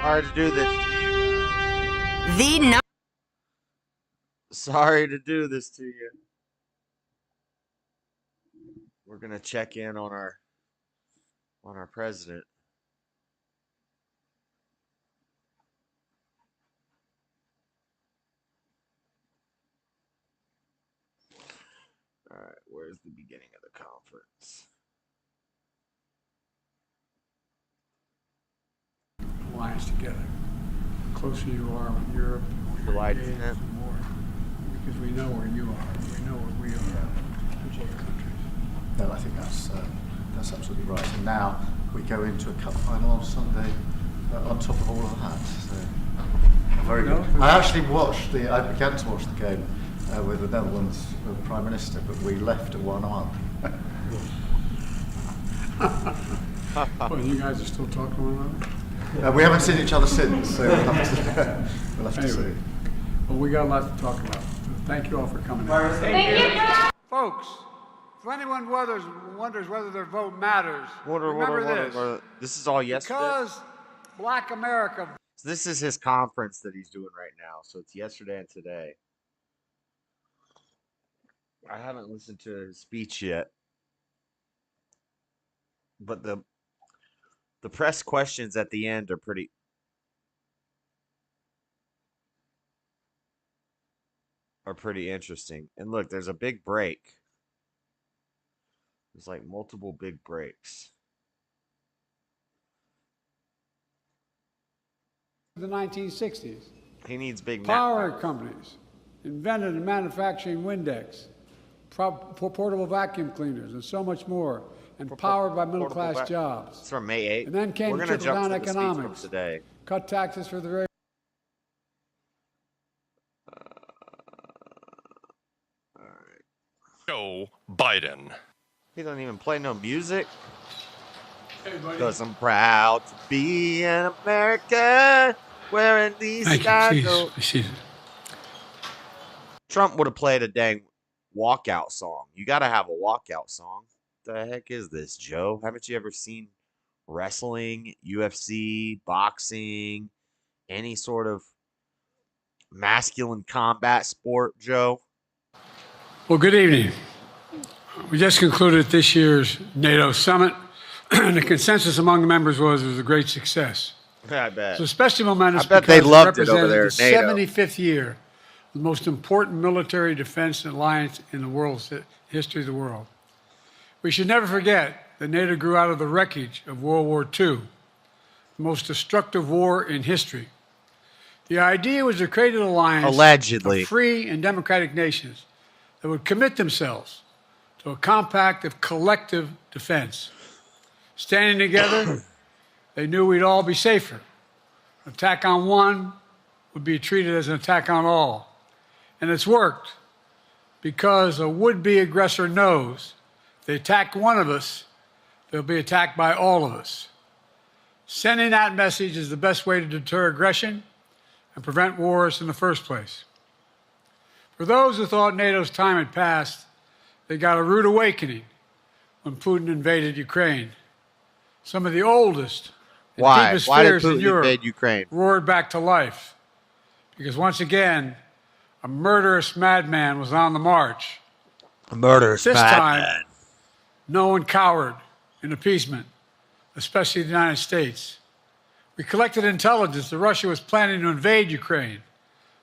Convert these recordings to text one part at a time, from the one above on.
Sorry to do this to you. Sorry to do this to you. We're gonna check in on our president. All right, where's the beginning of the conference? Alliance together. The closer you are with Europe, July the 10th. more, because we know where you are, we know where we are as other countries. No, I think that's absolutely right. And now we go into a cup final on Sunday on top of all of that. So very good. I actually I began to watch the game with the Netherlands Prime Minister, but we left at 1-1. Well, you guys are still talking to one another? We haven't seen each other since, so we'll have to see. Well, we got a lot to talk about. Thank you all for coming. Thank you. Folks, if anyone wonders whether their vote matters, remember this. This is all yesterday. Because Black America. So this is his conference that he's doing right now. So it's yesterday and today. I haven't listened to his speech yet, but the press questions at the end are pretty interesting. And look, there's a big break. There's like multiple big breaks. The 1960s. He needs big Power companies invented and manufacturing Windex, portable vacuum cleaners, and so much more, and powered by middle-class jobs. It's from May 8th. And then came trickle-down economics. Today. Cut taxes for the very. All right. Joe Biden. He doesn't even play no music. Hey, buddy. Because I'm proud to be an American wearing these skies. Trump would have played a dang walkout song. You got to have a walkout song. The heck is this, Joe? Haven't you ever seen wrestling, UFC, boxing, any sort of masculine combat sport, Joe? Well, good evening. We just concluded this year's NATO summit, and the consensus among the members was it was a great success. I bet. So especially momentous I bet because they loved it over represented there, the NATO. 75th year, the most important military defense alliance in the world's history of the world. We should never forget that NATO grew out of the wreckage of World War II, the most destructive war in history. The idea was to create an alliance Allegedly. of free and democratic nations that would commit themselves to a compact of collective defense. Standing together, they knew we'd all be safer. An attack on one would be treated as an attack on all. And it's worked because a would-be aggressor knows if they attack one of us, they'll be attacked by all of us. Sending that message is the best way to deter aggression and prevent wars in the first place. For those who thought NATO's time had passed, they got a rude awakening when Putin invaded Ukraine. Some of the oldest and deepest Why did fears in Putin Europe invade Ukraine? roared back to life. Because once again, a murderous madman was on the march. A murderous This madman. time, no one cowered in appeasement, especially the United States. We collected intelligence that Russia was planning to invade Ukraine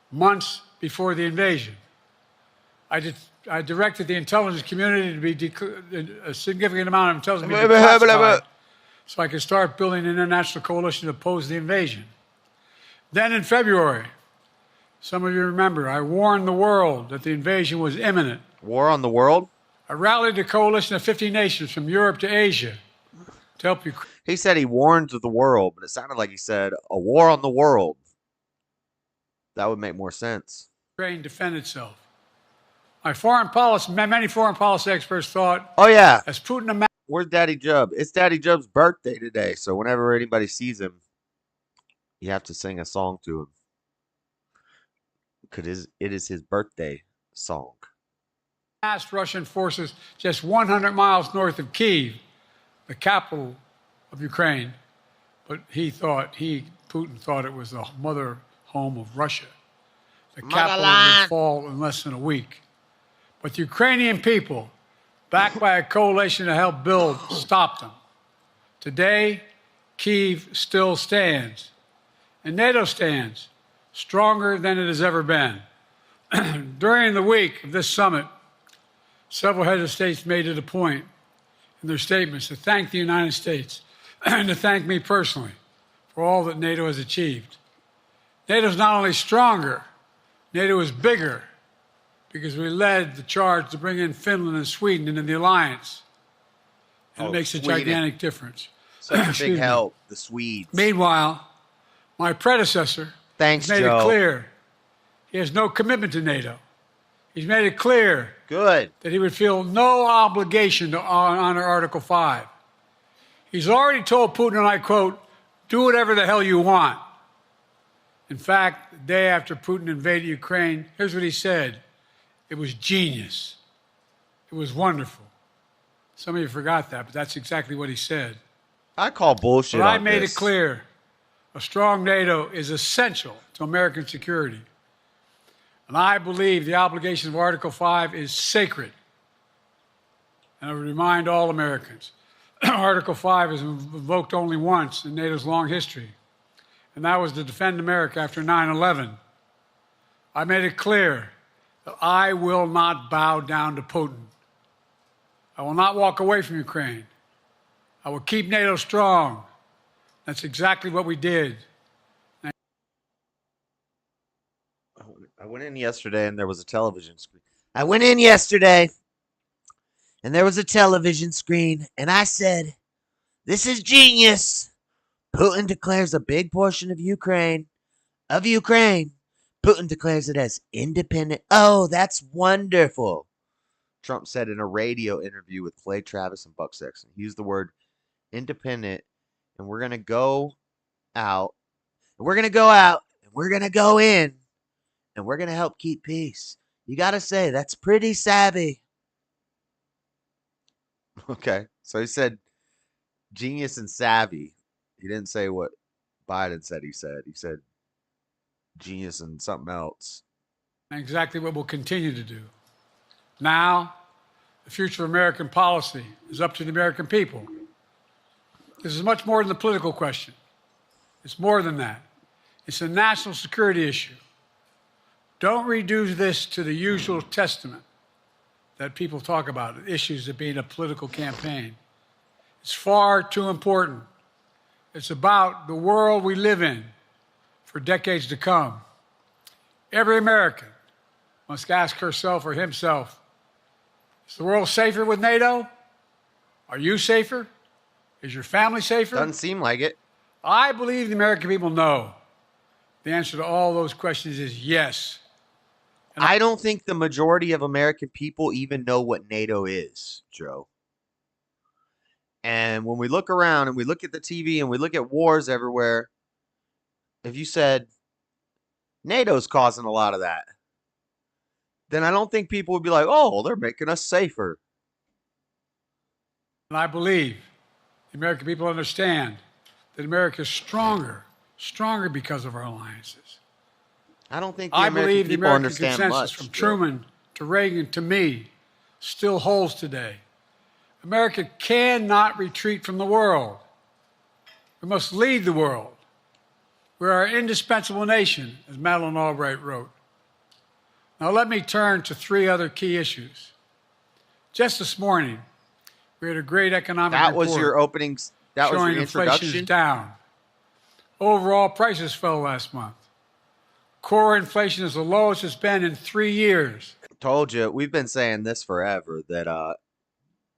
months before the invasion. I directed the intelligence community to be a significant amount of intelligence to be declassified so I could start building an international coalition to oppose the invasion. Then in February, some of you remember, I warned the world that the invasion was imminent. War on the world? I rallied a coalition of 50 nations from Europe to Asia to help Ukraine. He said he warned the world, but it sounded like he said a war on the world. That would make more sense. Defend itself. Many foreign policy experts thought, Oh, yeah. as Putin. Where's Daddy Jub? It's Daddy Jub's birthday today, so whenever anybody sees him, you have to sing a song to him. Because it is his birthday song. Massed Russian forces just 100 miles north of Kyiv, the capital of Ukraine. But he thought, Putin thought it was the mother home of Russia. The capital would fall in less than a week. But the Ukrainian people, backed by a coalition to help build, stopped them. Today, Kyiv still stands, and NATO stands stronger than it has ever been. During the week of this summit, several heads of states made it a point in their statements to thank the United States and to thank me personally for all that NATO has achieved. NATO is not only stronger, NATO is bigger because we led the charge to bring in Finland and Sweden into the alliance. And it makes a gigantic difference. Such a big help, the Swedes. Meanwhile, my predecessor Thanks, made Joe. it clear he has no commitment to NATO. He's made it clear Good. that he would feel no obligation to honor Article 5. He's already told Putin, and I quote, "Do whatever the hell you want." In fact, the day after Putin invaded Ukraine, here's what he said. It was genius. It was wonderful. Some of you forgot that, but that's exactly what he said. I call bullshit But I on made this. it clear a strong NATO is essential to American security. And I believe the obligation of Article 5 is sacred. And I would remind all Americans, Article 5 is invoked only once in NATO's long history, and that was to defend America after 9/11. I made it clear that I will not bow down to Putin. I will not walk away from Ukraine. I will keep NATO strong. That's exactly what we did. I went in yesterday and there was a television screen. I went in yesterday and there was a television screen and I said, "This is genius. Putin declares a big portion of Ukraine. Putin declares it as independent. Oh, that's wonderful." Trump said in a radio interview with Clay Travis and Buck Sexton. He used the word independent, and we're going to go out, and we're going to go out, and we're going to go in, and we're going to help keep peace. You got to say, that's pretty savvy. Okay, so he said genius and savvy. He didn't say what Biden said he said. He said genius and something else. Exactly what we'll continue to do. Now, the future of American policy is up to the American people. This is much more than a political question. It's more than that. It's a national security issue. Don't reduce this to the usual testament that people talk about, issues of being a political campaign. It's far too important. It's about the world we live in for decades to come. Every American must ask herself or himself, is the world safer with NATO? Are you safer? Is your family safer? Doesn't seem like it. I believe the American people know. The answer to all those questions is yes. And I don't think the majority of American people even know what NATO is, Joe. And when we look around and we look at the TV and we look at wars everywhere, if you said NATO's causing a lot of that, then I don't think people would be like, oh, they're making us safer. And I believe the American people understand that America is stronger because of our alliances. I don't think the I American believe the people American understand consensus much, from Joe. Truman to Reagan to me still holds today. America cannot retreat from the world. We must lead the world. We are an indispensable nation, as Madeleine Albright wrote. Now let me turn to three other key issues. Just this morning, we had a great economic That was report your opening. That was showing your inflation introduction. is down. Overall prices fell last month. Core inflation is the lowest it's been in 3 years. Told you, we've been saying this forever, that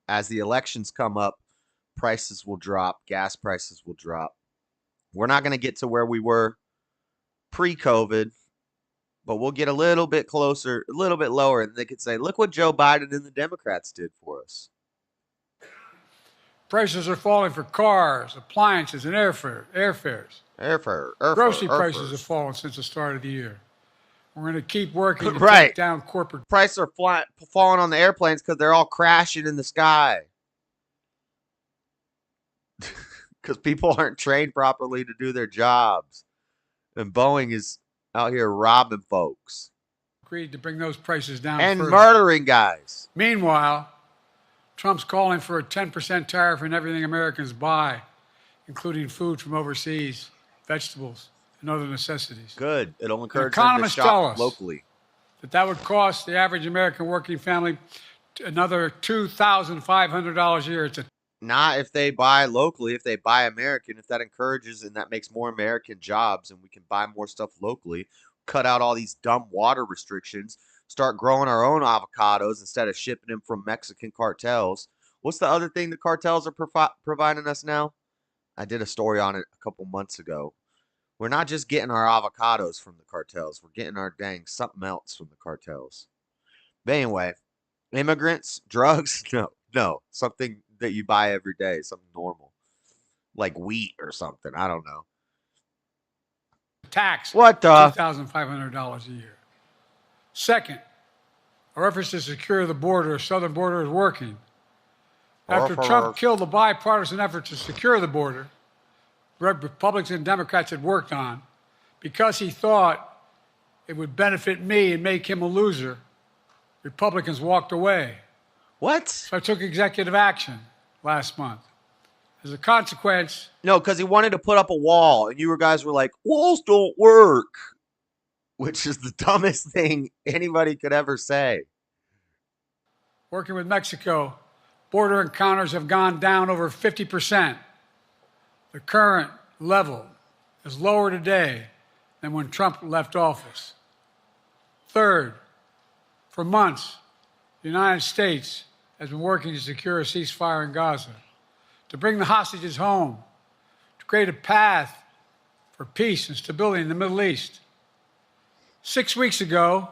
as the elections come up, prices will drop, gas prices will drop. We're not going to get to where we were pre-COVID, but we'll get a little bit closer, a little bit lower, and they could say, look what Joe Biden and the Democrats did for us. Prices are falling for cars, appliances, and airfares. Grocery prices have fallen since the start of the year. We're going to keep working to Right. take down corporate. Prices are falling on the airplanes because they're all crashing in the sky. Because people aren't trained properly to do their jobs. And Boeing is out here robbing folks agreed to bring those prices down and further. murdering guys. Meanwhile, Trump's calling for a 10% tariff on everything Americans buy, including food from overseas, vegetables, and other necessities. Good. It'll encourage them to economists tell shop us locally. that would cost the average American working family another $2,500 a year. It's a Not if they buy locally, if they buy American, if that encourages and that makes more American jobs and we can buy more stuff locally, cut out all these dumb water restrictions, start growing our own avocados instead of shipping them from Mexican cartels. What's the other thing the cartels are providing us now? I did a story on it a couple months ago. We're not just getting our avocados from the cartels. We're getting our dang something else from the cartels. But anyway, immigrants, drugs, no. Something that you buy every day, something normal. Like wheat or something. I don't know. tax What the? $2,500 a year. Second, our efforts to secure the border, southern border, is working. After Trump killed the bipartisan effort to secure the border, Republicans and Democrats had worked on, because he thought it would benefit me and make him a loser, Republicans walked away. What? So I took executive action last month. As a consequence, No, because he wanted to put up a wall, and you guys were like, walls don't work, which is the dumbest thing anybody could ever say. working with Mexico, border encounters have gone down over 50%. The current level is lower today than when Trump left office. Third, for months, the United States has been working to secure a ceasefire in Gaza, to bring the hostages home, to create a path for peace and stability in the Middle East. 6 weeks ago,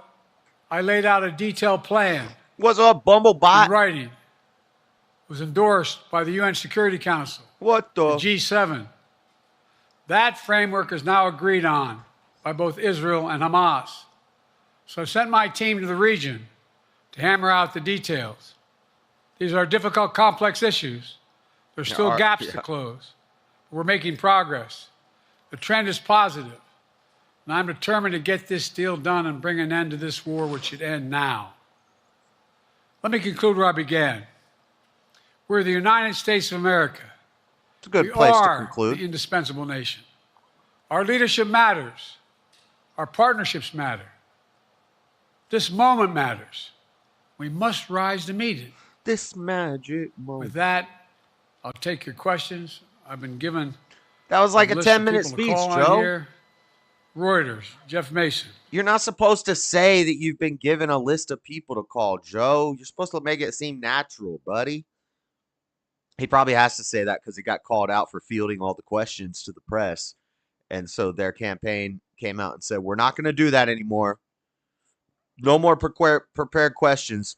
I laid out a detailed plan What's up, Bumblebot? in writing. It was endorsed by the UN Security Council, What the the? G7. That framework is now agreed on by both Israel and Hamas. So I sent my team to the region to hammer out the details. These are difficult, complex issues. There's still gaps to close. But we're making progress. The trend is positive, and I'm determined to get this deal done and bring an end to this war, which should end now. Let me conclude where I began. We're the United States of America. It's a good We place to are conclude. the indispensable nation. Our leadership matters. Our partnerships matter. This moment matters. We must rise to meet it. This magic With moment. that, I'll take your questions. I've been given That was like a list of 10-minute people to speech, call on Joe. here. Reuters, Jeff Mason. You're not supposed to say that you've been given a list of people to call, Joe. You're supposed to make it seem natural, buddy. He probably has to say that because he got called out for fielding all the questions to the press. And so their campaign came out and said, we're not going to do that anymore. No more prepared questions.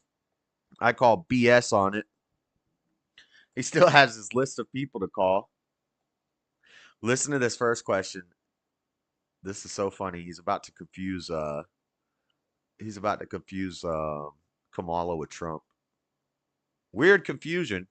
I call BS on it. He still has his list of people to call. Listen to this first question. This is so funny. He's about to confuse Kamala with Trump. Weird confusion.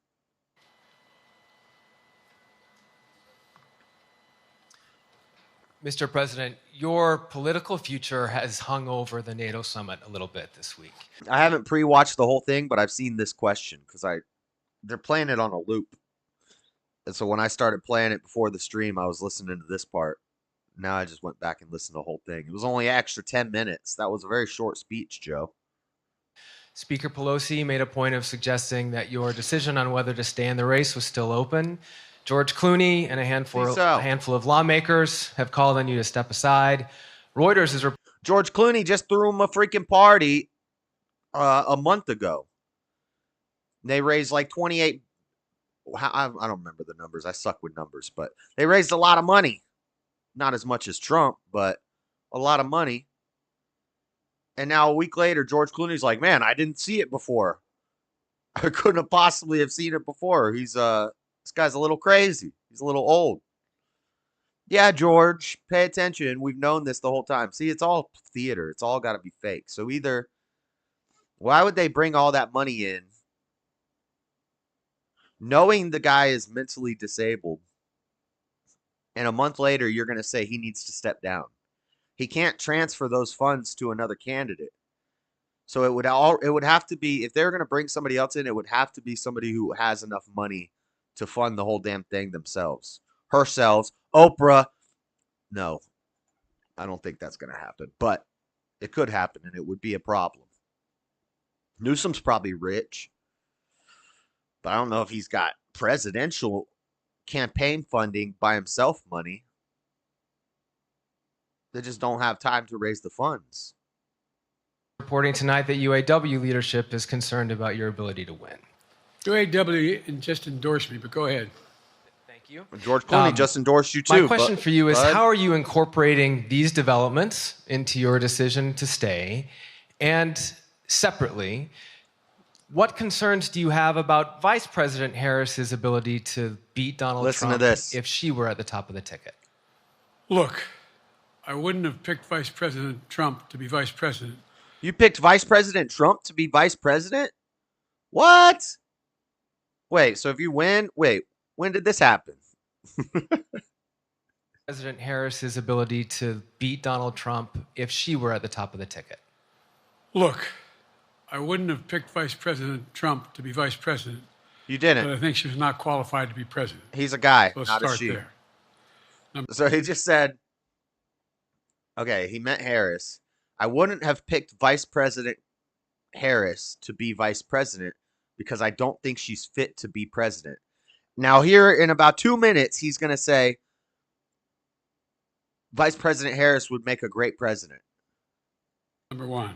Mr. President, your political future has hung over the NATO summit a little bit this week. I haven't pre-watched the whole thing, but I've seen this question because they're playing it on a loop. And so when I started playing it before the stream, I was listening to this part. Now I just went back and listened to the whole thing. It was only an extra 10 minutes. That was a very short speech, Joe. Speaker Pelosi made a point of suggesting that your decision on whether to stay in the race was still open. George Clooney and a handful of lawmakers have called on you to step aside. Reuters is George Clooney just threw him a freaking party a month ago. They raised like 28. I don't remember the numbers. I suck with numbers, but they raised a lot of money. Not as much as Trump, but a lot of money. And now a week later, George Clooney's like, man, I didn't see it before. I couldn't have possibly have seen it before. This guy's a little crazy. He's a little old. Yeah, George, pay attention. We've known this the whole time. See, it's all theater. It's all got to be fake. So either, why would they bring all that money in knowing the guy is mentally disabled, and a month later you're going to say he needs to step down? He can't transfer those funds to another candidate. So it would have to be, if they're going to bring somebody else in, it would have to be somebody who has enough money to fund the whole damn thing themselves. Herself, Oprah. No, I don't think that's going to happen, but it could happen and it would be a problem. Newsom's probably rich, but I don't know if he's got presidential campaign funding by himself money. They just don't have time to raise the funds. Reporting tonight that UAW leadership is concerned about your ability to win. UAW just endorsed me, but go ahead. Thank you. George Clooney just endorsed you too. My question for you is, how are you incorporating these developments into your decision to stay? And separately, what concerns do you have about Vice President Harris's ability to beat Donald Trump if she were at the top of the ticket? Look, I wouldn't have picked Vice President Trump to be vice president. You picked Vice President Trump to be vice president? What? Wait, so if you win, when did this happen? President Harris's ability to beat Donald Trump if she were at the top of the ticket. Look, I wouldn't have picked Vice President Trump to be vice president. You didn't. But I think she was not qualified to be president. He's a guy, so not a she. There. So he just said, okay, he meant Harris. I wouldn't have picked Vice President Harris to be vice president because I don't think she's fit to be president. Now, here in about 2 minutes, he's going to say Vice President Harris would make a great president. Number one.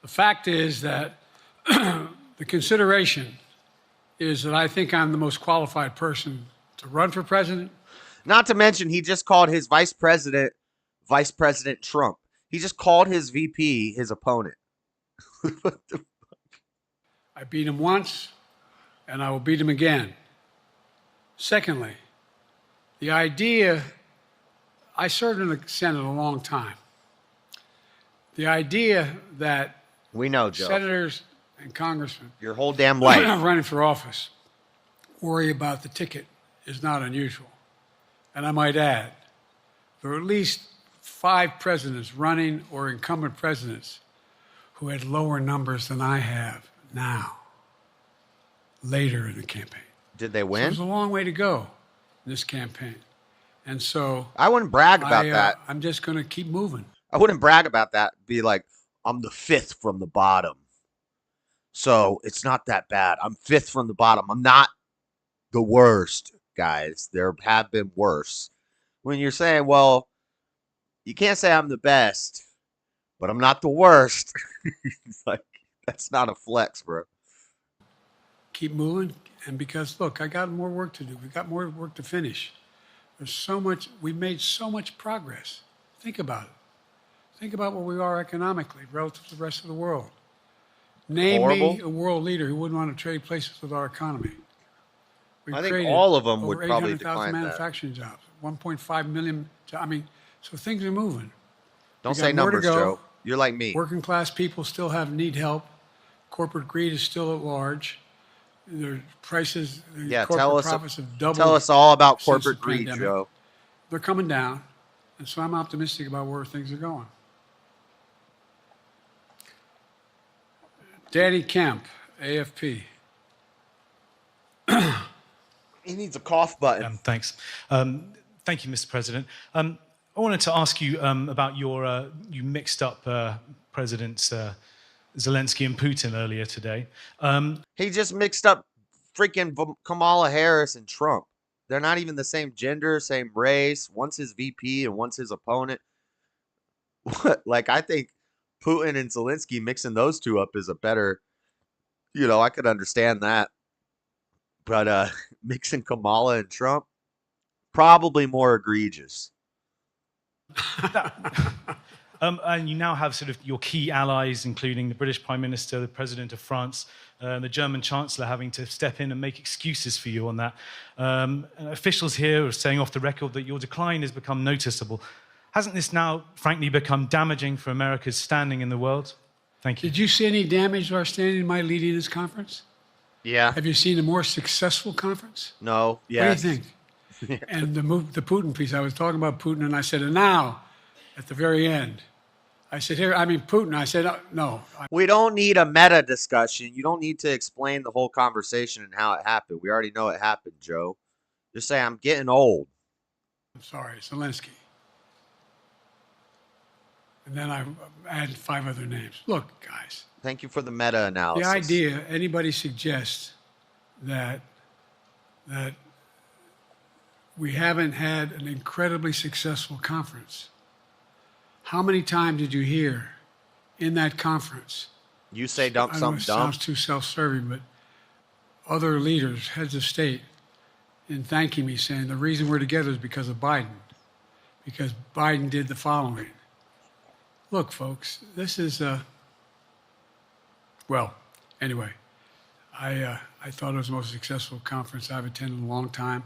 The fact is that the consideration is that I think I'm the most qualified person to run for president. Not to mention, he just called his Vice President Trump. He just called his VP his opponent. What the fuck? I beat him once, and I will beat him again. Secondly, the idea, I served in the Senate a long time. The idea that we know, Joe, senators and congressmen, your whole damn life running for office, worry about the ticket is not unusual. And I might add, there are at least 5 presidents running or incumbent presidents who had lower numbers than I have now, later in the campaign. Did they win? So there's a long way to go in this campaign. And so I wouldn't brag about that. I'm just going to keep moving. I wouldn't brag about that. Be like, I'm the 5th from the bottom. So it's not that bad. I'm 5th from the bottom. I'm not the worst, guys. There have been worse. When you're saying, well, you can't say I'm the best, but I'm not the worst. It's like, that's not a flex, bro. Keep moving. And because, look, I got more work to do. We've got more work to finish. There's so much, we've made so much progress. Think about it. Think about where we are economically relative to the rest of the world. Name me a world leader who wouldn't want to trade places with our economy. I think all of them would probably decline that. Manufacturing jobs, 1.5 million. I mean, so things are moving. Don't say numbers, Joe. You're like me. Working class people still need help. Corporate greed is still at large. Their prices, corporate profits have doubled. Tell us all about corporate greed, Joe. They're coming down, and so I'm optimistic about where things are going. Danny Kemp, AFP. He needs a cough button. Thanks. Thank you, Mr. President. I wanted to ask you about your, you mixed up Presidents Zelensky and Putin earlier today. He just mixed up freaking Kamala Harris and Trump. They're not even the same gender, same race. One's his VP and one's his opponent. Like, I think Putin and Zelensky mixing those two up is a better, I could understand that. But mixing Kamala and Trump, probably more egregious. And you now have sort of your key allies, including the British Prime Minister, the President of France, the German Chancellor having to step in and make excuses for you on that. Officials here are saying off the record that your decline has become noticeable. Hasn't this now, frankly, become damaging for America's standing in the world? Thank you. Did you see any damage to our standing in my leading this conference? Yeah. Have you seen a more successful conference? No. Yes. What do you think? And the Putin piece, I was talking about Putin, and I said, and now, at the very end. I said, here, I mean, Putin. I said, no. We don't need a meta discussion. You don't need to explain the whole conversation and how it happened. We already know it happened, Joe. Just say, I'm getting old. I'm sorry, Zelensky. And then I added 5 other names. Look, guys. Thank you for the meta analysis. The idea anybody suggests that we haven't had an incredibly successful conference. How many times did you hear in that conference? You say dump I know something it dumb. sounds too self-serving, but other leaders, heads of state, in thanking me, saying the reason we're together is because of Biden, because Biden did the following. Look, folks, this is well, anyway, I thought it was the most successful conference I've attended in a long time,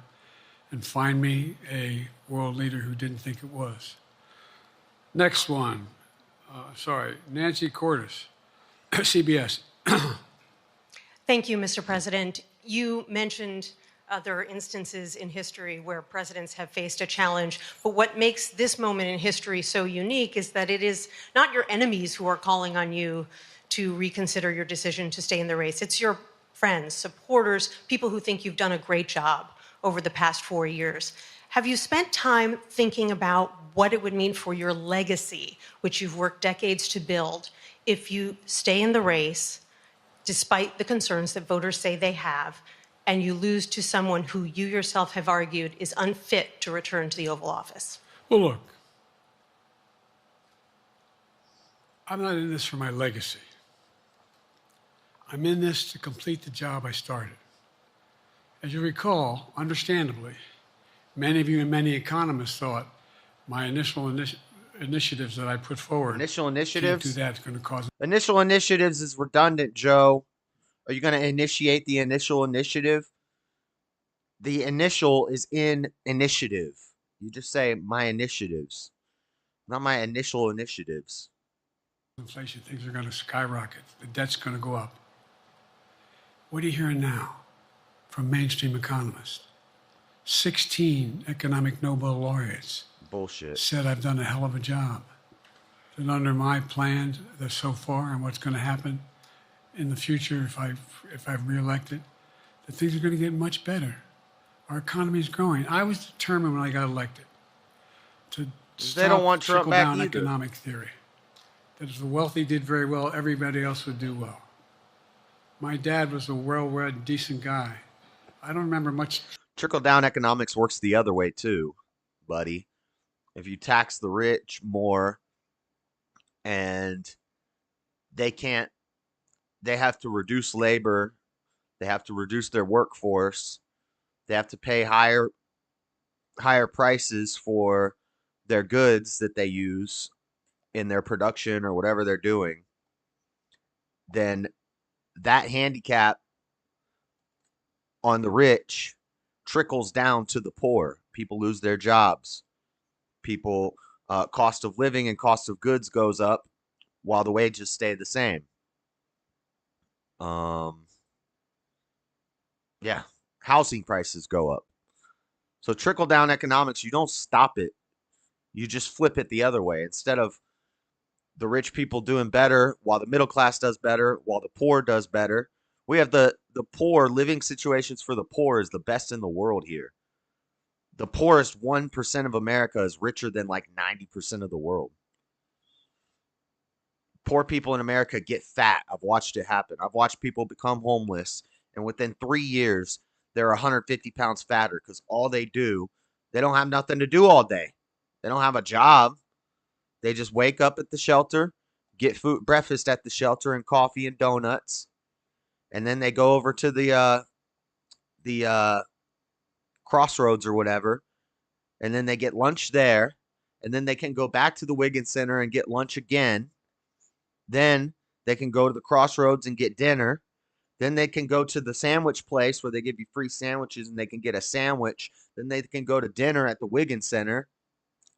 and find me a world leader who didn't think it was. Next one, Nancy Cordes, CBS. Thank you, Mr. President. You mentioned other instances in history where presidents have faced a challenge, but what makes this moment in history so unique is that it is not your enemies who are calling on you to reconsider your decision to stay in the race. It's your friends, supporters, people who think you've done a great job over the past 4 years. Have you spent time thinking about what it would mean for your legacy, which you've worked decades to build, if you stay in the race, despite the concerns that voters say they have, and you lose to someone who you yourself have argued is unfit to return to the Oval Office? Well, look, I'm not in this for my legacy. I'm in this to complete the job I started. As you recall, understandably, many of you and many economists thought my initial initiatives that I put forward. Initial initiatives? Can't do that. It's going to cause. Initial initiatives is redundant, Joe. Are you going to initiate the initial initiative? The initial is in initiative. You just say my initiatives, not my initial initiatives. Inflation, things are going to skyrocket. The debt's going to go up. What are you hearing now from mainstream economists? 16 economic Nobel laureates Bullshit. said I've done a hell of a job. That under my plans so far and what's going to happen in the future if I've reelected, that things are going to get much better. Our economy is growing. I was determined when I got elected to They don't want Trump back trickle-down either. economic theory. That if the wealthy did very well, everybody else would do well. My dad was a well-read, decent guy. I don't remember much. Trickle-down economics works the other way too, buddy. If you tax the rich more and they have to reduce labor, they have to reduce their workforce, they have to pay higher prices for their goods that they use in their production or whatever they're doing, then that handicap on the rich trickles down to the poor. People lose their jobs. People, cost of living and cost of goods goes up while the wages stay the same. Yeah, housing prices go up. So trickle down economics, you don't stop it. You just flip it the other way. Instead of the rich people doing better while the middle class does better, while the poor does better, we have the poor, living situations for the poor is the best in the world here. The poorest 1% of America is richer than like 90% of the world. Poor people in America get fat. I've watched it happen. I've watched people become homeless, and within 3 years, they're 150 pounds fatter because all they do, they don't have nothing to do all day. They don't have a job. They just wake up at the shelter, get breakfast at the shelter and coffee and donuts, and then they go over to the Crossroads or whatever, and then they get lunch there, and then they can go back to the Wiggins Center and get lunch again. Then they can go to the Crossroads and get dinner. Then they can go to the sandwich place where they give you free sandwiches and they can get a sandwich. Then they can go to dinner at the Wiggins Center.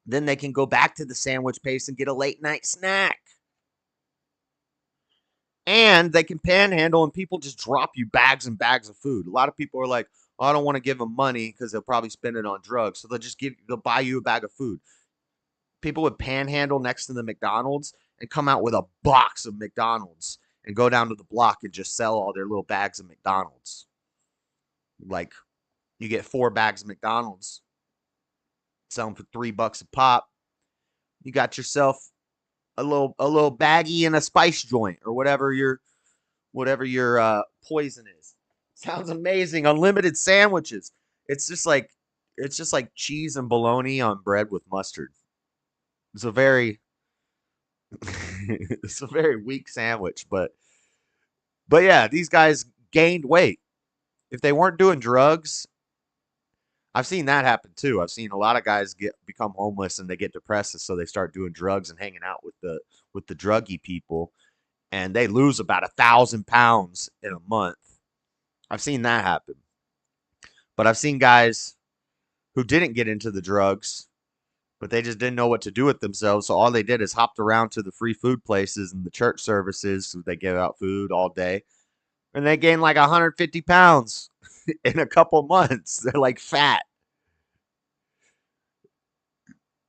Then they can go back to the sandwich place and get a late night snack. And they can panhandle and people just drop you bags and bags of food. A lot of people are like, oh, I don't want to give them money because they'll probably spend it on drugs. So they'll buy you a bag of food. People would panhandle next to the McDonald's and come out with a box of McDonald's and go down to the block and just sell all their little bags of McDonald's. Like, you get 4 bags of McDonald's, sell them for $3 a pop. You got yourself a little baggie and a spice joint, or whatever your poison is. Sounds amazing. Unlimited sandwiches. It's just like cheese and bologna on bread with mustard. It's a very it's a very weak sandwich, but yeah, these guys gained weight. If they weren't doing drugs, I've seen that happen too. I've seen a lot of guys become homeless and they get depressed, and so they start doing drugs and hanging out with the druggy people, and they lose about 1,000 pounds in a month. I've seen that happen. But I've seen guys who didn't get into the drugs, but they just didn't know what to do with themselves. So all they did is hopped around to the free food places and the church services. So they give out food all day. And they gain like 150 pounds in a couple months. They're like fat.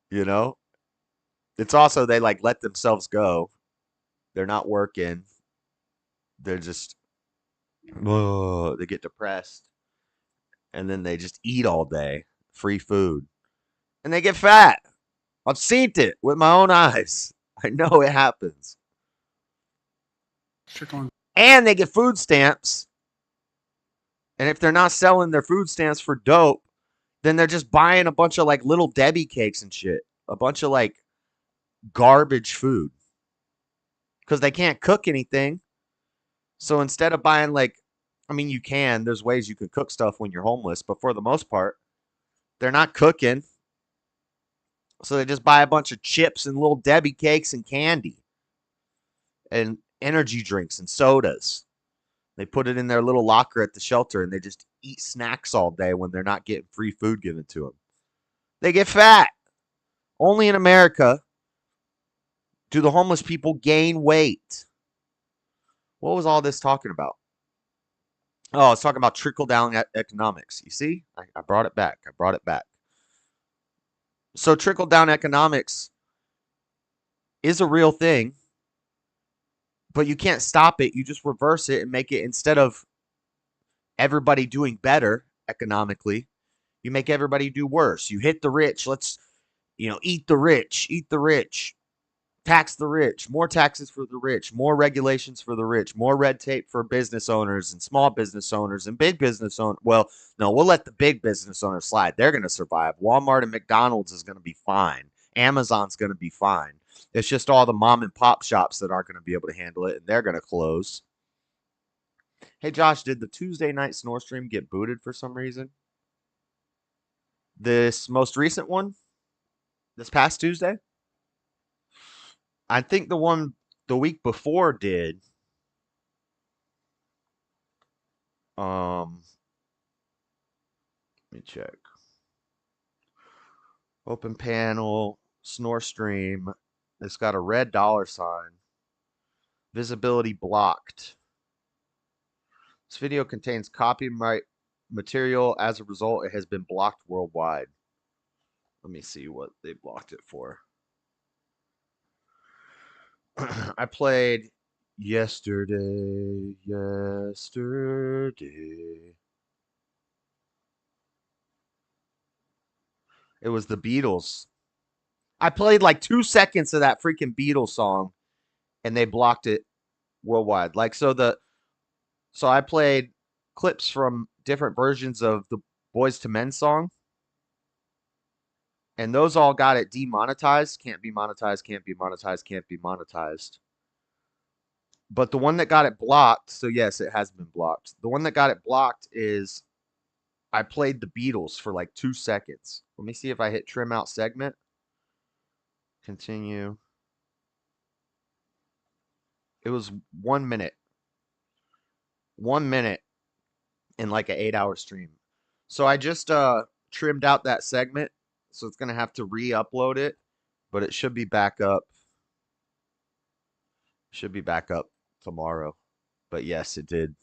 You know? It's also they like let themselves go. They're not working. They're just, they get depressed. And then they just eat all day. Free food. And they get fat. I've seen it with my own eyes. I know it happens. And they get food stamps. And if they're not selling their food stamps for dope, then they're just buying a bunch of like little Debbie cakes and shit. A bunch of like garbage food. Because they can't cook anything. So instead of buying like, I mean, you can. There's ways you can cook stuff when you're homeless. But for the most part, they're not cooking. So they just buy a bunch of chips and little Debbie cakes and candy. And energy drinks and sodas. They put it in their little locker at the shelter and they just eat snacks all day when they're not getting free food given to them. They get fat. Only in America do the homeless people gain weight. What was all this talking about? Oh, I was talking about trickle-down economics. You see? I brought it back. So trickle-down economics is a real thing, but you can't stop it. You just reverse it and make it, instead of everybody doing better economically, you make everybody do worse. You hit the rich. Let's, eat the rich. Tax the rich, more taxes for the rich, more regulations for the rich, more red tape for business owners and small business owners and big business owners. Well, no, we'll let the big business owners slide. They're going to survive. Walmart and McDonald's is going to be fine. Amazon's going to be fine. It's just all the mom and pop shops that aren't going to be able to handle it, and they're going to close. Hey, Josh, did the Tuesday night snore stream get booted for some reason? This most recent one? This past Tuesday? I think the one the week before did. Let me check. Open panel, snore stream. It's got a red $sign. Visibility blocked. This video contains copyright material. As a result, it has been blocked worldwide. Let me see what they blocked it for. I played yesterday. It was the Beatles. I played like 2 seconds of that freaking Beatles song and they blocked it worldwide. So I played clips from different versions of the Boys to Men song. And those all got it demonetized. Can't be monetized. But the one that got it blocked, so yes, it has been blocked. The one that got it blocked is I played the Beatles for like 2 seconds. Let me see if I hit trim out segment. Continue. It was 1 minute. 1 minute in like an 8-hour stream. So I just trimmed out that segment. So it's going to have to re-upload it, but it should be back up. Should be back up tomorrow. But yes, it did.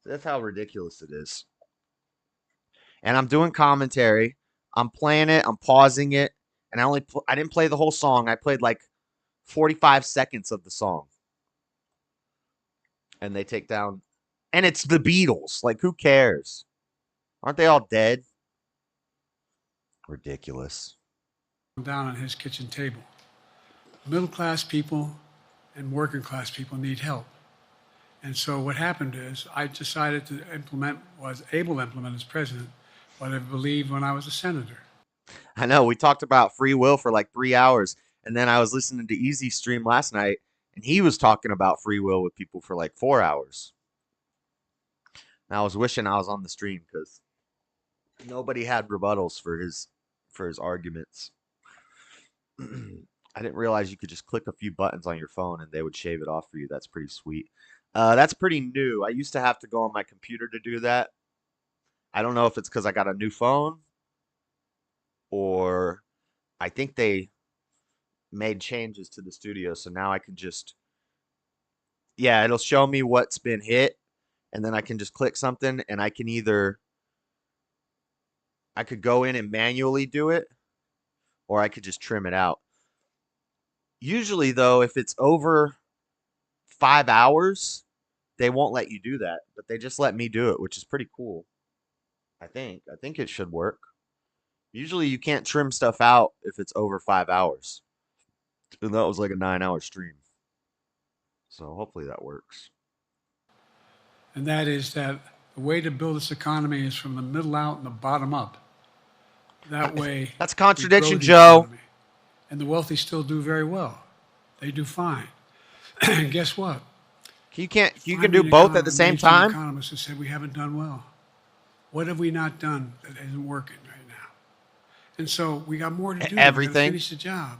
That's how ridiculous it is. And I'm doing commentary. I'm playing it. I'm pausing it. and I didn't play the whole song. I played like 45 seconds of the song. And they take down, and it's the Beatles. Like, who cares? Aren't they all dead? Ridiculous. Down on his kitchen table. Middle class people and working class people need help. And so what happened is I decided to was able to implement as president what I believed when I was a senator. I know, we talked about free will for like 3 hours, and then I was listening to Easy Stream last night, and he was talking about free will with people for like 4 hours. And I was wishing I was on the stream because nobody had rebuttals for his arguments. I didn't realize you could just click a few buttons on your phone and they would shave it off for you. That's pretty sweet. That's pretty new. I used to have to go on my computer to do that. I don't know if it's because I got a new phone or I think they made changes to the studio. So now I can just, yeah, it'll show me what's been hit. And then I can just click something and I can I could go in and manually do it or I could just trim it out. Usually, though, if it's over 5 hours, they won't let you do that, but they just let me do it, which is pretty cool. I think it should work. Usually you can't trim stuff out if it's over 5 hours. And that was like a 9-hour stream. So hopefully that works. And that is that the way to build this economy is from the middle out and the bottom up. That way. That's a contradiction, Joe. Economy. And the wealthy still do very well. They do fine. And guess what? You can do both at the same time? Economists have said we haven't done well. What have we not done that isn't working right now? And so we got more to do. Everything. We gotta finish the job.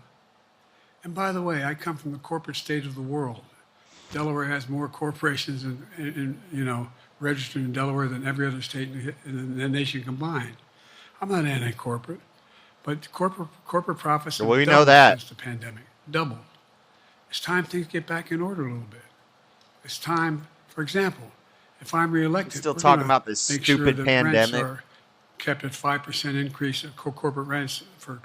And by the way, I come from the corporate state of the world. Delaware has more corporations registered in Delaware than every other state in the nation combined. I'm not anti-corporate, but corporate profits have doubled since the pandemic. Doubled. It's time things get back in order a little bit. It's time, for example, if I'm reelected, still talking about this stupid pandemic. Rents are kept at 5% increase of corporate rents for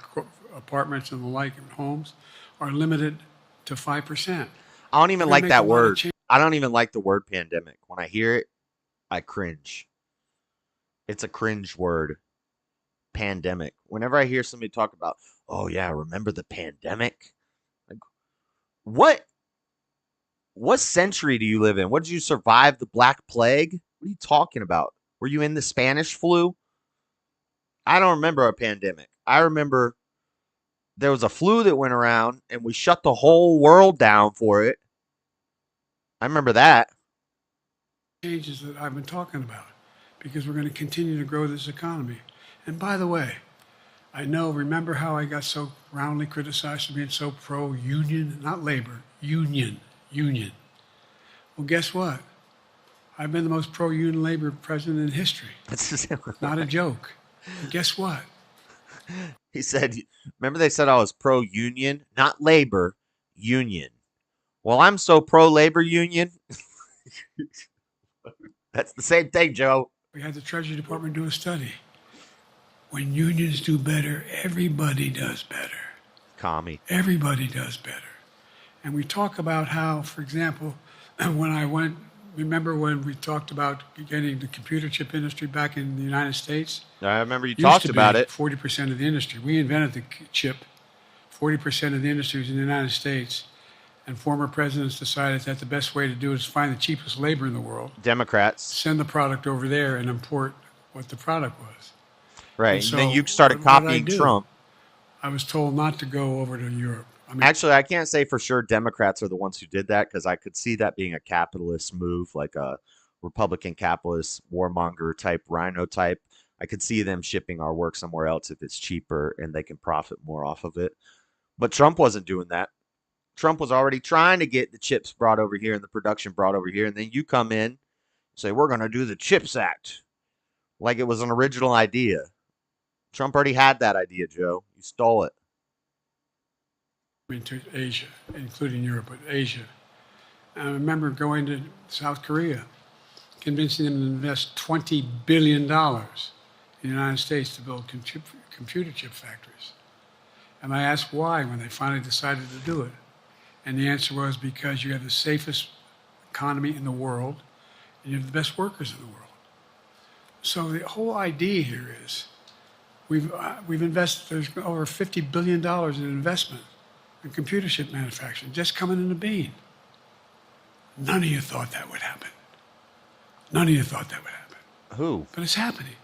apartments and the like and homes are limited to 5%. I don't even like that word. I don't even like the word pandemic. When I hear it, I cringe. It's a cringe word. Pandemic. Whenever I hear somebody talk about, oh yeah, remember the pandemic? Like, what century do you live in? What, did you survive the Black Plague? What are you talking about? Were you in the Spanish flu? I don't remember a pandemic. I remember there was a flu that went around and we shut the whole world down for it. I remember that. Changes that I've been talking about because we're going to continue to grow this economy. And by the way, remember how I got so roundly criticized for being so pro-union? Not labor, union. Well, guess what? I've been the most pro-union labor president in history. Not a joke. And guess what? He said, remember they said I was pro-union? Not labor, union. Well, I'm so pro-labor union. That's the same thing, Joe. We had the Treasury Department do a study. When unions do better, everybody does better. Commie. Everybody does better. And we talk about how, for example, remember when we talked about getting the computer chip industry back in the United States? I remember you talked about it. 40% of the industry. We invented the chip. 40% of the industry was in the United States. And former presidents decided that the best way to do it is find the cheapest labor in the world. Democrats. Send the product over there and import what the product was. Right. And then you started copying Trump. I was told not to go over to Europe. Actually, I can't say for sure Democrats are the ones who did that because I could see that being a capitalist move, like a Republican capitalist warmonger type, rhino type. I could see them shipping our work somewhere else if it's cheaper and they can profit more off of it. But Trump wasn't doing that. Trump was already trying to get the chips brought over here and the production brought over here. And then you come in and say, we're going to do the CHIPS Act. Like it was an original idea. Trump already had that idea, Joe. You stole it. Into Asia, including Europe, but Asia. I remember going to South Korea, convincing them to invest $20 billion in the United States to build computer chip factories. And I asked why when they finally decided to do it. And the answer was because you have the safest economy in the world and you have the best workers in the world. So the whole idea here is we've invested, there's over $50 billion in investment in computer chip manufacturing just coming into being. None of you thought that would happen. None of you thought that would happen. Who? But it's happening.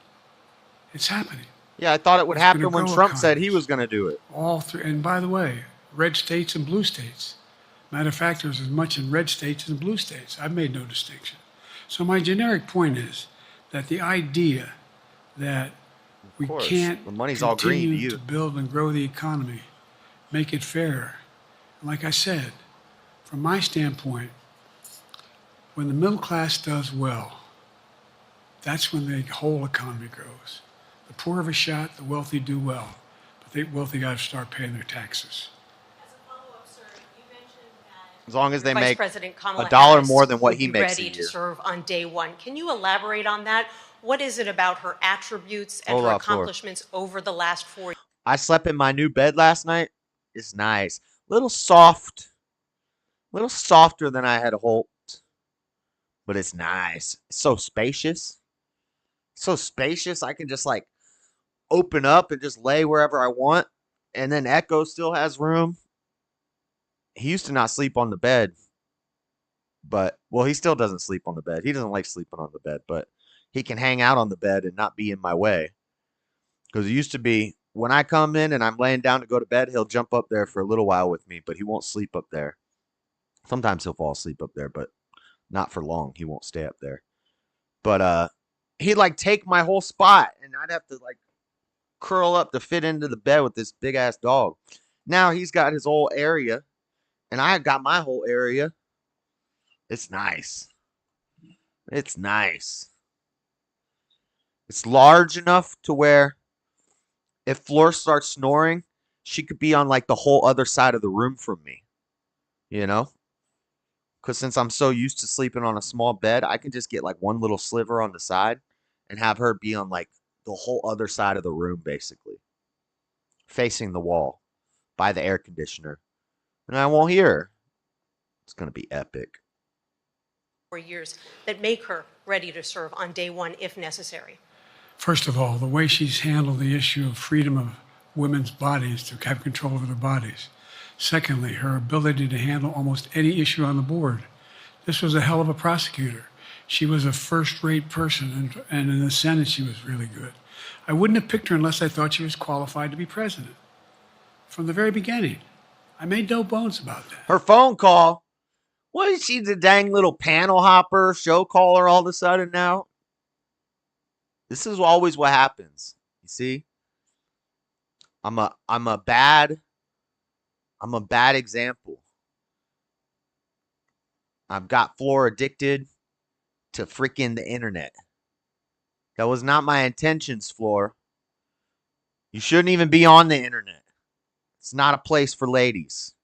It's happening. Yeah, I thought it would It's happen gonna when grow Trump said he economies. was going to do it. All through, and by the way, red states and blue states. Matter of fact, there's as much in red states as in blue states. I've made no distinction. So my generic point is that the idea that we course. can't The money's all green to continue you. to build and grow the economy, make it fair. And like I said, from my standpoint, when the middle class does well, that's when the whole economy grows. The poor have a shot, the wealthy do well, but the wealthy got to start paying their taxes. As a follow-up, sir, you mentioned that As long as they Vice make President Kamala $1 Harris more than what would he be makes a ready to year. serve on day one. Can you elaborate on that? What is it about her attributes and Hold her up, Flora. accomplishments over the last 4 years? I slept in my new bed last night. It's nice. Little soft. Little softer than I had hoped. But it's nice. It's so spacious. So spacious. I can just like open up and just lay wherever I want. And then Echo still has room. He used to not sleep on the bed. But, well, he still doesn't sleep on the bed. He doesn't like sleeping on the bed. But he can hang out on the bed and not be in my way. Because it used to be when I come in and I'm laying down to go to bed, he'll jump up there for a little while with me, but he won't sleep up there. Sometimes he'll fall asleep up there, but not for long. He won't stay up there. But he'd like take my whole spot and I'd have to like curl up to fit into the bed with this big ass dog. Now he's got his whole area and I got my whole area. It's nice. It's nice. It's large enough to where if Flor starts snoring, she could be on like the whole other side of the room from me. You know? Because since I'm so used to sleeping on a small bed, I can just get like one little sliver on the side and have her be on like the whole other side of the room, basically. Facing the wall by the air conditioner. And I won't hear her. It's going to be epic. 4 years that make her ready to serve on day one if necessary. First of all, the way she's handled the issue of freedom of women's bodies to have control over their bodies. Secondly, her ability to handle almost any issue on the board. This was a hell of a prosecutor. She was a first-rate person, and in the Senate, she was really good. I wouldn't have picked her unless I thought she was qualified to be president. From the very beginning. I made no bones about that. Her phone call. What is she, the dang little panel hopper, show caller all of a sudden now? This is always what happens. You see? I'm a bad example. I've got Flor addicted to freaking the internet. That was not my intentions, Flor. You shouldn't even be on the internet. It's not a place for ladies.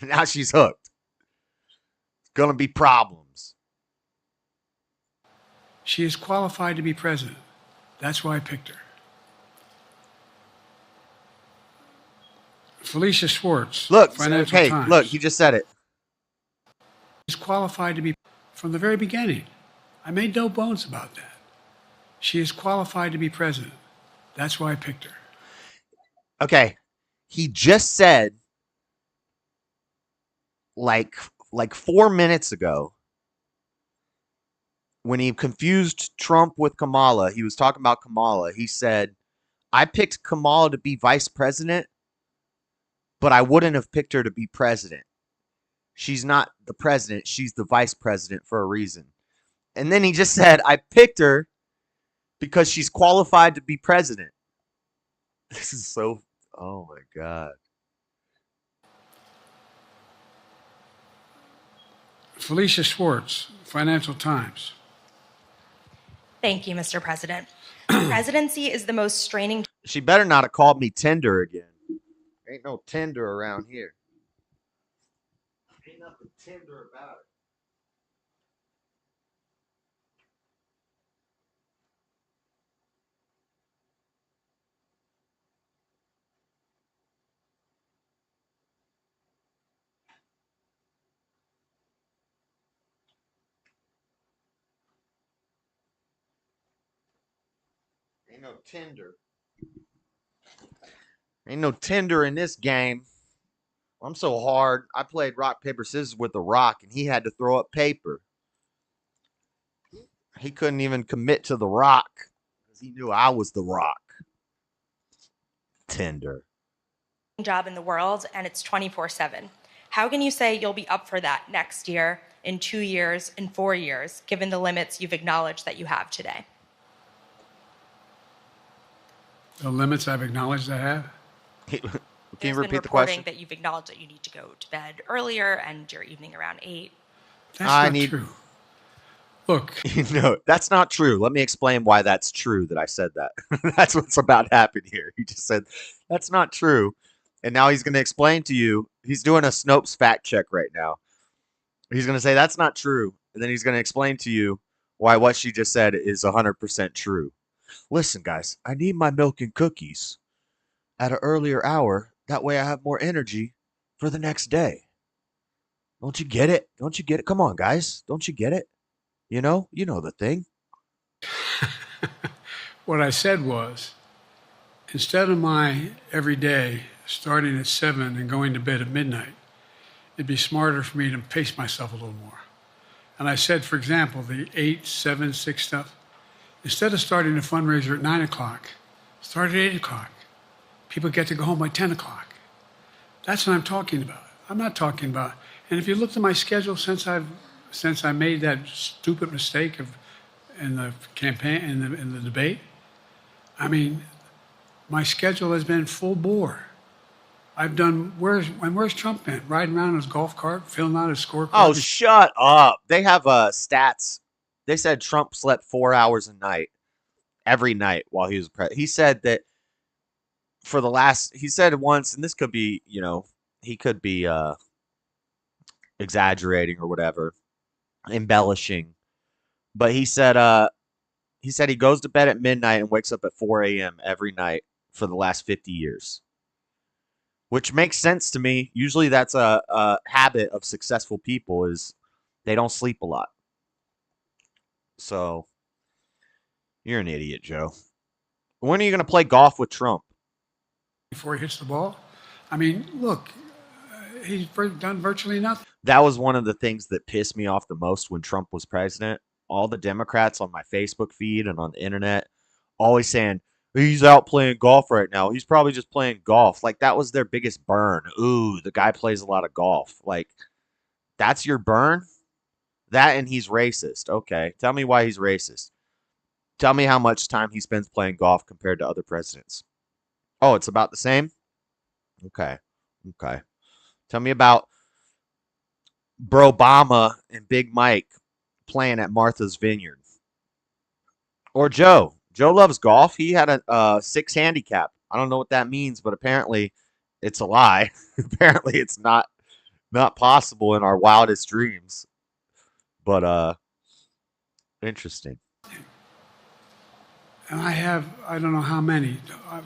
Now she's hooked. It's gonna be problems. She is qualified to be president. That's why I picked her. Felicia Schwartz. Look, Financial hey, Times. look, he just said it. She's qualified to be from the very beginning. I made no bones about that. She is qualified to be president. That's why I picked her. Okay. He just said like 4 minutes ago when he confused Trump with Kamala, he was talking about Kamala. He said, I picked Kamala to be vice president, but I wouldn't have picked her to be president. She's not the president. She's the vice president for a reason. And then he just said, I picked her because she's qualified to be president. This is so, oh my God. Felicia Schwartz, Financial Times. Thank you, Mr. President. Presidency is the most straining. She better not have called me tender again. Ain't no tender around here. Ain't nothing tender about it. Ain't no Tinder. Ain't no Tinder in this game. I'm so hard. I played rock, paper, scissors with The Rock, and he had to throw up paper. He couldn't even commit to The Rock because he knew I was The Rock. Tinder. Job in the world, and it's 24/7. How can you say you'll be up for that next year, in 2 years, in 4 years, given the limits you've acknowledged that you have today? The limits I've acknowledged I have? Can you There's repeat been the reporting question? that you've acknowledged that you need to go to bed earlier and your evening around 8. That's not true. Look. No, that's not true. Let me explain why that's true that I said that. That's what's about to happen here. He just said, that's not true. And now he's going to explain to you. He's doing a Snopes fact check right now. He's going to say, that's not true. And then he's going to explain to you why what she just said is 100% true. Listen, guys, I need my milk and cookies at an earlier hour. That way I have more energy for the next day. Don't you get it? Don't you get it? Come on, guys. Don't you get it? You know the thing. What I said was, instead of my every day starting at 7 and going to bed at midnight, it'd be smarter for me to pace myself a little more. And I said, for example, the 8, 7, 6 stuff, instead of starting a fundraiser at 9 o'clock, start at 8 o'clock. People get to go home by 10 o'clock. That's what I'm talking about. I'm not talking about, and if you look at my schedule since I made that stupid mistake in the campaign, in the debate, I mean, my schedule has been full bore. I've done, where's Trump been? Riding around in his golf cart, filling out his scorecard? Oh, shut up. They have stats. They said Trump slept 4 hours a night, every night while he was president. He said that he said once, and this could be, he could be exaggerating or whatever, embellishing. But he said he goes to bed at midnight and wakes up at 4 a.m. every night for the last 50 years. Which makes sense to me. Usually that's a habit of successful people is they don't sleep a lot. So you're an idiot, Joe. When are you going to play golf with Trump? Before he hits the ball? I mean, look, he's done virtually nothing. That was one of the things that pissed me off the most when Trump was president. All the Democrats on my Facebook feed and on the internet always saying, he's out playing golf right now. He's probably just playing golf. Like, that was their biggest burn. Ooh, the guy plays a lot of golf. Like, that's your burn? That and he's racist. Okay, tell me why he's racist. Tell me how much time he spends playing golf compared to other presidents. Oh, it's about the same? Okay. Tell me about Obama and Big Mike playing at Martha's Vineyard. Or Joe. Joe loves golf. He had a 6 handicap. I don't know what that means, but apparently it's a lie. Apparently it's not possible in our wildest dreams. But interesting. And I don't know how many,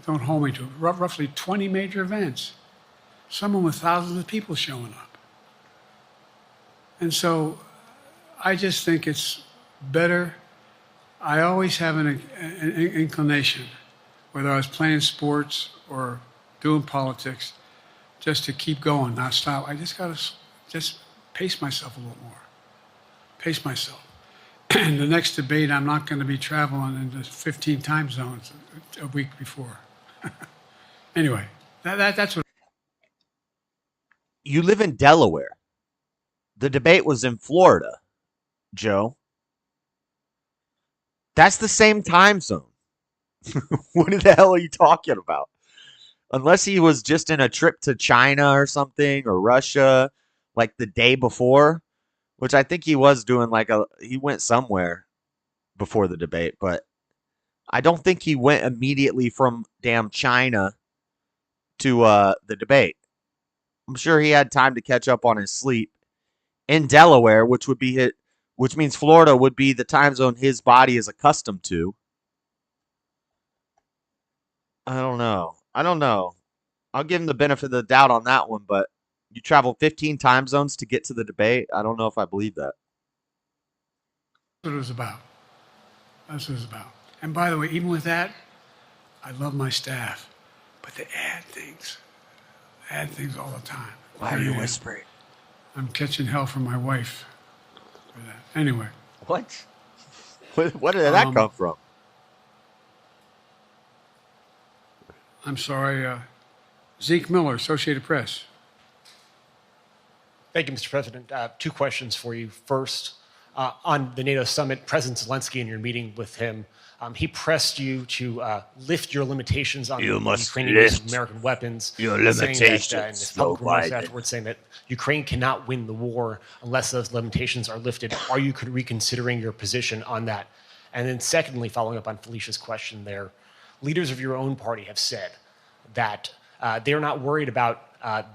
don't hold me to it, roughly 20 major events. Some with thousands of people showing up. And so I just think it's better. I always have an inclination, whether I was playing sports or doing politics, just to keep going, not stop. I just got to pace myself a little more. Pace myself. And the next debate, I'm not going to be traveling into 15 time zones a week before. Anyway, that's what. You live in Delaware. The debate was in Florida, Joe. That's the same time zone. What the hell are you talking about? Unless he was just in a trip to China or something, or Russia, like the day before, which I think he was doing he went somewhere before the debate, but I don't think he went immediately from damn China to the debate. I'm sure he had time to catch up on his sleep in Delaware, which means Florida would be the time zone his body is accustomed to. I don't know. I'll give him the benefit of the doubt on that one, but you travel 15 time zones to get to the debate? I don't know if I believe that. That's what it was about. That's what it was about. And by the way, even with that, I love my staff, but they add things all the time. Why are you whispering? I'm catching hell from my wife for that. Anyway. What? Where did that come from? I'm sorry, Zeke Miller, Associated Press. Thank you, Mr. President. Two questions for you. First, on the NATO summit, President Zelensky, in your meeting with him, he pressed you to lift your limitations on the Ukrainian use of American weapons. Your limitations, saying that, in his public remarks afterwards, saying that Ukraine cannot win the war unless those limitations are lifted. Are you reconsidering your position on that? And then secondly, following up on Felicia's question there, leaders of your own party have said that they're not worried about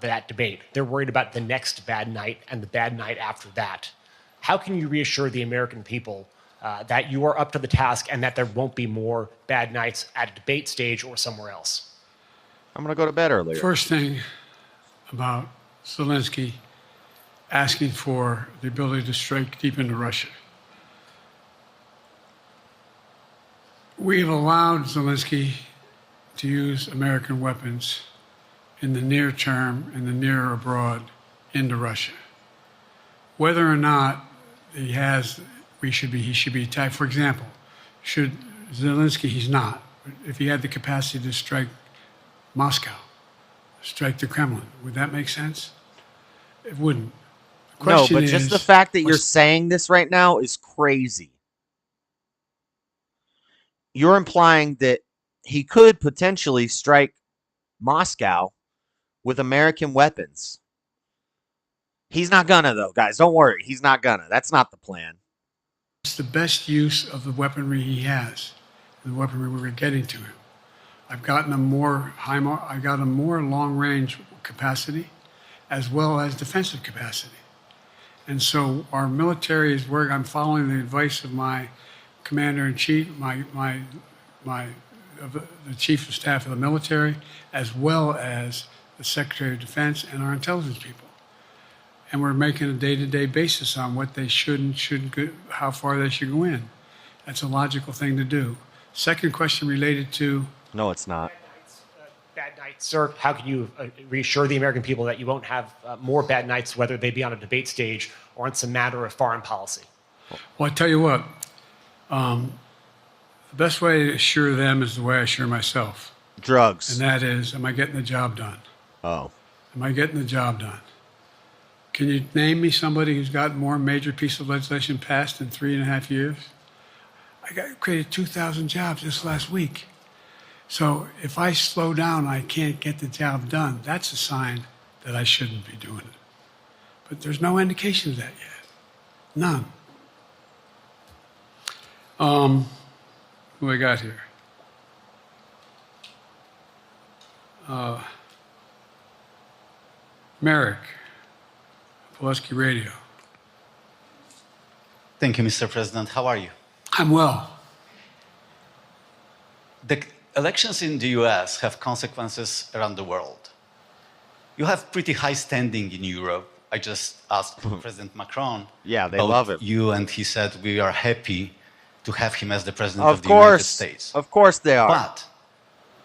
that debate. They're worried about the next bad night and the bad night after that. How can you reassure the American people that you are up to the task and that there won't be more bad nights at a debate stage or somewhere else? I'm going to go to bed earlier. First thing about Zelensky asking for the ability to strike deep into Russia. We have allowed Zelensky to use American weapons in the near term, in the near or abroad, into Russia. Whether or not he should be attacked. For example, should Zelensky, he's not. If he had the capacity to strike Moscow, strike the Kremlin, would that make sense? It wouldn't. No, but just the fact that you're saying this right now is crazy. You're implying that he could potentially strike Moscow with American weapons. He's not gonna, though, guys. Don't worry. He's not gonna. That's not the plan. It's the best use of the weaponry he has, the weaponry we're getting to him. I've gotten a more long-range capacity, as well as defensive capacity. And so our military is where I'm following the advice of my commander-in-chief, the chief of staff of the military, as well as the Secretary of Defense and our intelligence people. And we're making a day-to-day basis on what they should and shouldn't go, how far they should go in. That's a logical thing to do. Second question related to... No, it's not. Bad nights, sir. How can you reassure the American people that you won't have more bad nights, whether they be on a debate stage or on some matter of foreign policy? Well, I tell you what, the best way to assure them is the way I assure myself. Drugs. And that is, am I getting the job done? Oh. Am I getting the job done? Can you name me somebody who's got more major piece of legislation passed in 3.5 years? I created 2,000 jobs just last week. So if I slow down, I can't get the job done. That's a sign that I shouldn't be doing it. But there's no indication of that yet. None. Who I got here? Merrick, Pulaski Radio. Thank you, Mr. President. How are you? I'm well. The elections in the US have consequences around the world. You have pretty high standing in Europe. I just asked President Macron. Yeah, they love him. You, and he said we are happy to have him as the president of the United States. Of course they are. But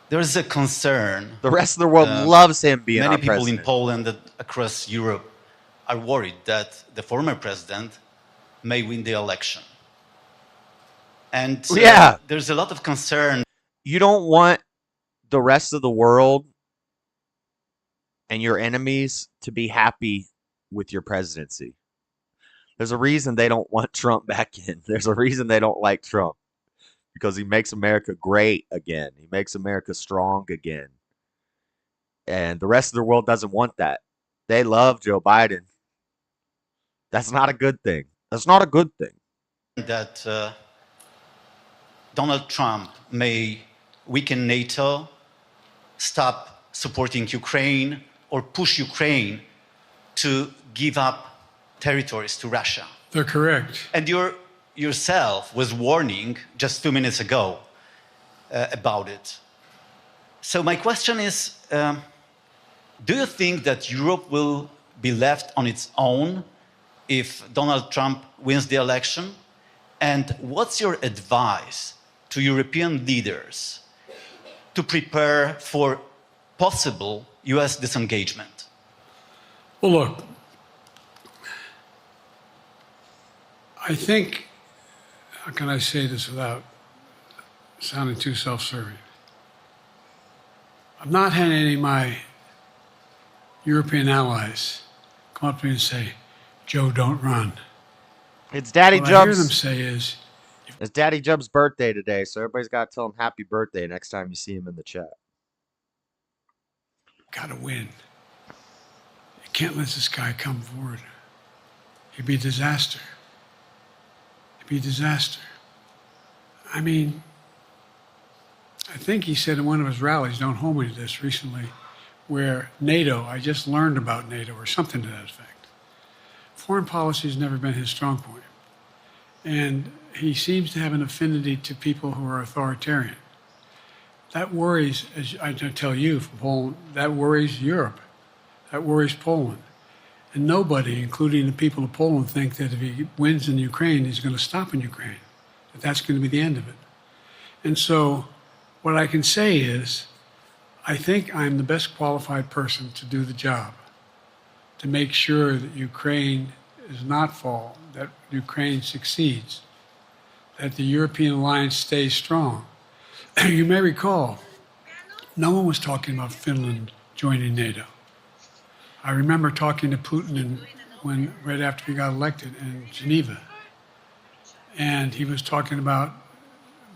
there is a concern. The rest of the world loves him being our president. Many people in Poland and across Europe are worried that the former president may win the election. And there's a lot of concern. You don't want the rest of the world and your enemies to be happy with your presidency. There's a reason they don't want Trump back in. There's a reason they don't like Trump. Because he makes America great again. He makes America strong again. And the rest of the world doesn't want that. They love Joe Biden. That's not a good thing. That's not a good thing. That Donald Trump may weaken NATO, stop supporting Ukraine, or push Ukraine to give up territories to Russia. They're correct. And yourself was warning just a few minutes ago about it. So my question is, do you think that Europe will be left on its own if Donald Trump wins the election? And what's your advice to European leaders to prepare for possible US disengagement? Well, look, I think, how can I say this without sounding too self-serving? I've not had any of my European allies come up to me and say, Joe, don't run. It's Daddy What I hear them Jub's. say is, It's Daddy Jub's birthday today, so everybody's got to tell him happy birthday next time you see him in the chat. gotta win. You can't let this guy come forward. He'd be a disaster. He'd be a disaster. I mean, I think he said in one of his rallies, don't hold me to this, recently, where NATO, I just learned about NATO or something to that effect. Foreign policy has never been his strong point. And he seems to have an affinity to people who are authoritarian. That worries, as I tell you from Poland, that worries Europe. That worries Poland. And nobody, including the people of Poland, think that if he wins in Ukraine, he's going to stop in Ukraine, that that's going to be the end of it. And so what I can say is, I think I'm the best qualified person to do the job, to make sure that Ukraine does not fall, that Ukraine succeeds, that the European alliance stays strong. You may recall, no one was talking about Finland joining NATO. I remember talking to Putin right after he got elected in Geneva, and he was talking about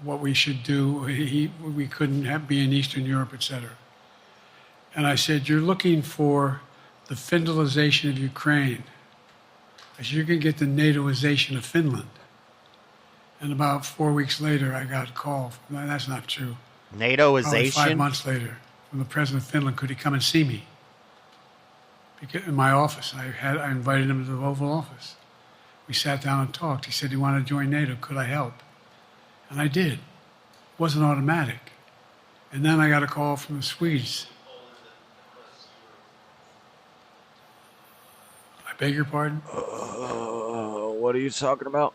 what we should do. We couldn't be in Eastern Europe, etc. And I said, you're looking for the Finlandization of Ukraine, as you can get the NATOization of Finland. And about 4 weeks later, I got a call. That's not true. Probably 5 NATOization? months later, from the president of Finland, could he come and see me? In my office, I invited him to the Oval Office. We sat down and talked. He said he wanted to join NATO. Could I help? And I did. It wasn't automatic. And then I got a call from the Swedes. I beg your pardon? What are you talking about?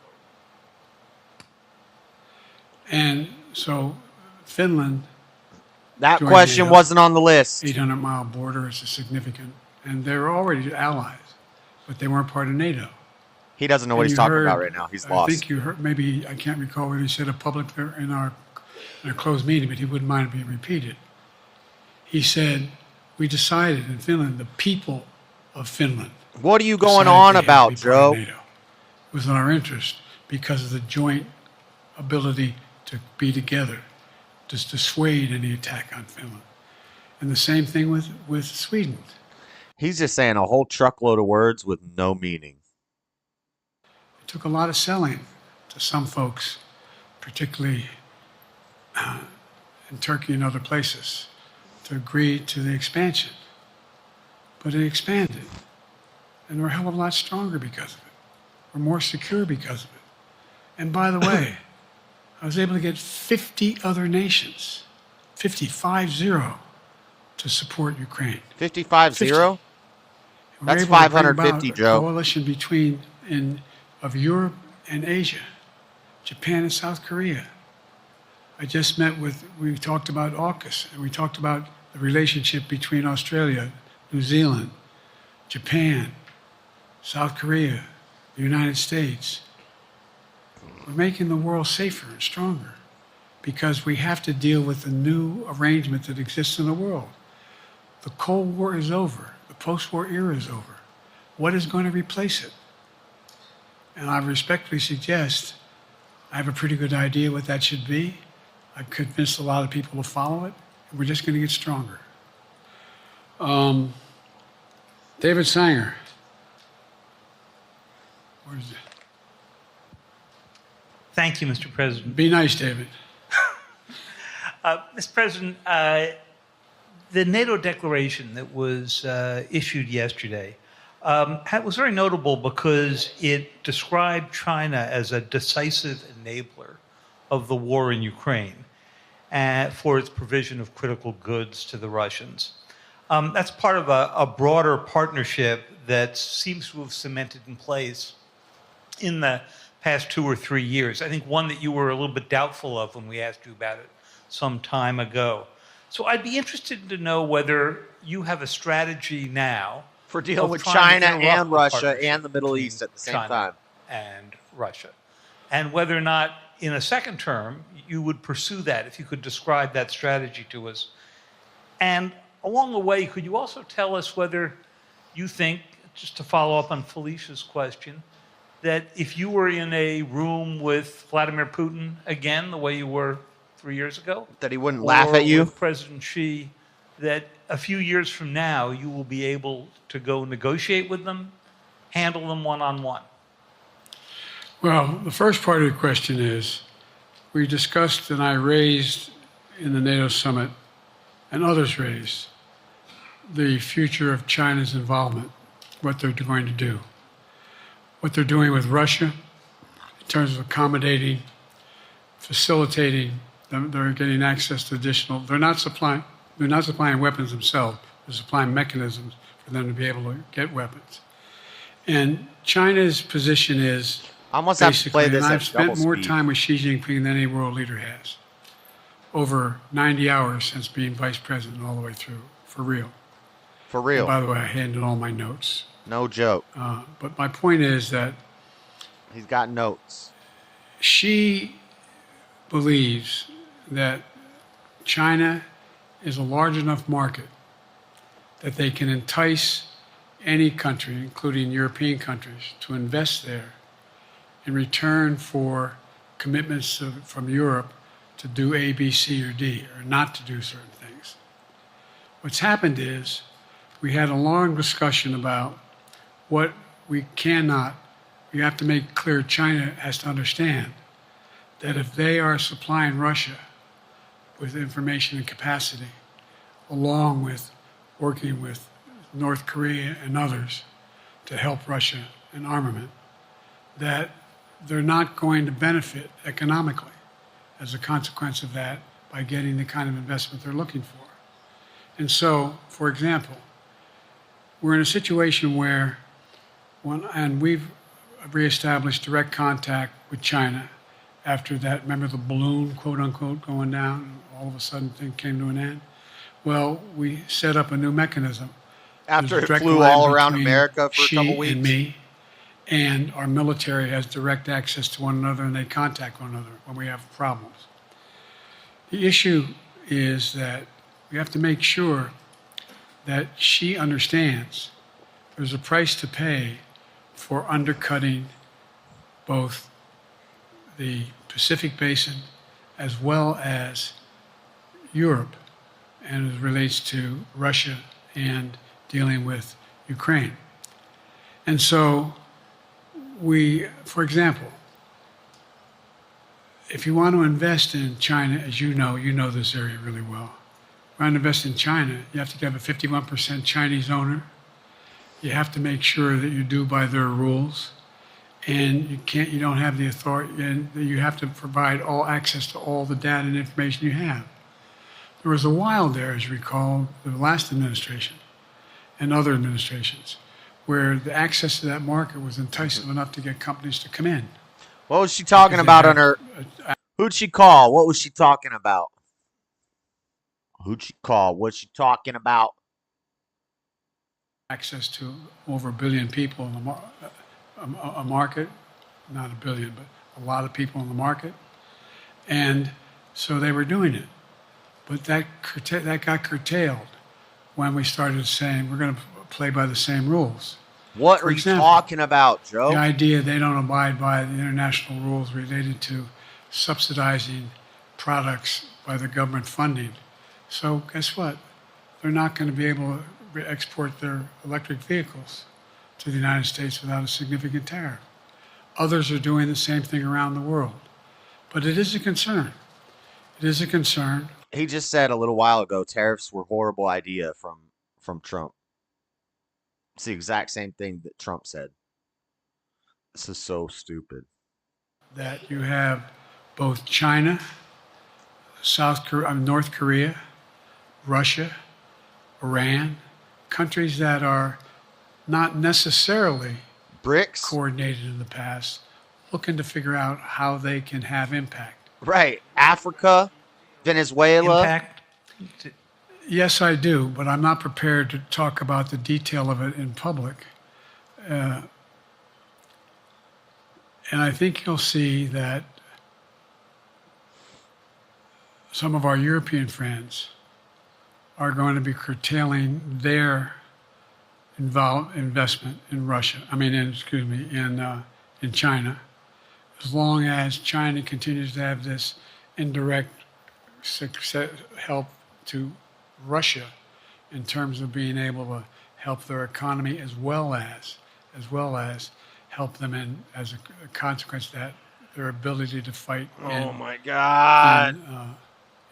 And so Finland. That joined question NATO. wasn't on the list. 800-mile border is a significant. And they were already allies, but they weren't part of NATO. He doesn't know what he's talking about right now. He's I lost. think you heard, maybe, I can't recall whether he said it public in our closed meeting, but he wouldn't mind it being repeated. He said, we decided in Finland, the people of Finland. What are you going decided on they had to about, be part of Joe? NATO. It was in our interest because of the joint ability to be together, to dissuade any attack on Finland. And the same thing with Sweden. He's just saying a whole truckload of words with no meaning. It took a lot of selling to some folks, particularly in Turkey and other places, to agree to the expansion. But it expanded. And we're a hell of a lot stronger because of it. We're more secure because of it. And by the way, I was able to get 50 other nations, 50, to support Ukraine. 55-0? That's 550, Joe. Coalition of Europe and Asia, Japan and South Korea. I just we talked about AUKUS, and we talked about the relationship between Australia, New Zealand, Japan, South Korea, the United States. We're making the world safer and stronger because we have to deal with the new arrangement that exists in the world. The Cold War is over. The post-war era is over. What is going to replace it? And I respectfully suggest I have a pretty good idea what that should be. I've convinced a lot of people to follow it. And we're just going to get stronger. David Sanger. Where is it? Thank you, Mr. President. Be nice, David. Mr. President, the NATO declaration that was issued yesterday was very notable because it described China as a decisive enabler of the war in Ukraine for its provision of critical goods to the Russians. That's part of a broader partnership that seems to have cemented in place in the past 2 or 3 years. I think one that you were a little bit doubtful of when we asked you about it some time ago. So I'd be interested to know whether you have a strategy now for dealing of with trying to China interrupt and the Russia partnership and the Middle between East at the same China time. and Russia, and whether or not in a second term you would pursue that, if you could describe that strategy to us. And along the way, could you also tell us whether you think, just to follow up on Felicia's question, that if you were in a room with Vladimir Putin again, the way you were 3 years ago, that he wouldn't laugh at or you? with President Xi, that a few years from now you will be able to go negotiate with them, handle them one-on-one? Well, the first part of the question is, we discussed and I raised in the NATO summit, and others raised, the future of China's involvement, what they're going to do, what they're doing with Russia in terms of accommodating, facilitating them. They're getting access to additional. They're not supplying weapons themselves. They're supplying mechanisms for them to be able to get weapons. And China's position is I almost have to play this and at I've spent double more speed. time with Xi Jinping than any world leader has. Over 90 hours since being vice president all the way through, for real. For real. And by the way, I handed all my notes. No joke. But my point is that he's got notes. She believes that China is a large enough market that they can entice any country, including European countries, to invest there in return for commitments from Europe to do A, B, C, or D, or not to do certain things. What's happened is we had a long discussion about what we cannot, we have to make clear China has to understand that if they are supplying Russia with information and capacity, along with working with North Korea and others to help Russia in armament, that they're not going to benefit economically as a consequence of that by getting the kind of investment they're looking for. And so, for example, we're in a situation where, and we've reestablished direct contact with China after that, remember the balloon, quote unquote, going down, and all of a sudden things came to an end? Well, we set up a new mechanism. After it flew all around America for a couple weeks. And me, and our military has direct access to one another, and they contact one another when we have problems. The issue is that we have to make sure that she understands there's a price to pay for undercutting both the Pacific Basin as well as Europe, and it relates to Russia and dealing with Ukraine. And so we, for example, if you want to invest in China, as you know this area really well. If you want to invest in China, you have to have a 51% Chinese owner. You have to make sure that you do by their rules. And you don't have the authority, and you have to provide all access to all the data and information you have. There was a while there, as you recall, the last administration and other administrations, where the access to that market was enticing enough to get companies to come in. What was she talking about on her? Who'd she call? What was she talking about? Who'd she call? What's she talking about? Access to over 1 billion people in the a market, not 1 billion, but a lot of people in the market. And so they were doing it. But that got curtailed when we started saying we're going to play by the same rules. What are you talking about, Joe? The idea they don't abide by the international rules related to subsidizing products by the government funding. So guess what? They're not going to be able to export their electric vehicles to the United States without a significant tariff. Others are doing the same thing around the world. But it is a concern. It is a concern. He just said a little while ago tariffs were a horrible idea from Trump. It's the exact same thing that Trump said. This is so stupid. That you have both China, North Korea, Russia, Iran, countries that are not necessarily BRICS coordinated in the past, looking to figure out how they can have impact. Right. Africa, Venezuela. Impact. Yes, I do, but I'm not prepared to talk about the detail of it in public. And I think you'll see that some of our European friends are going to be curtailing their investment in Russia. In China, as long as China continues to have this indirect help to Russia in terms of being able to help their economy as well as help them as a consequence of that, their ability to fight my God.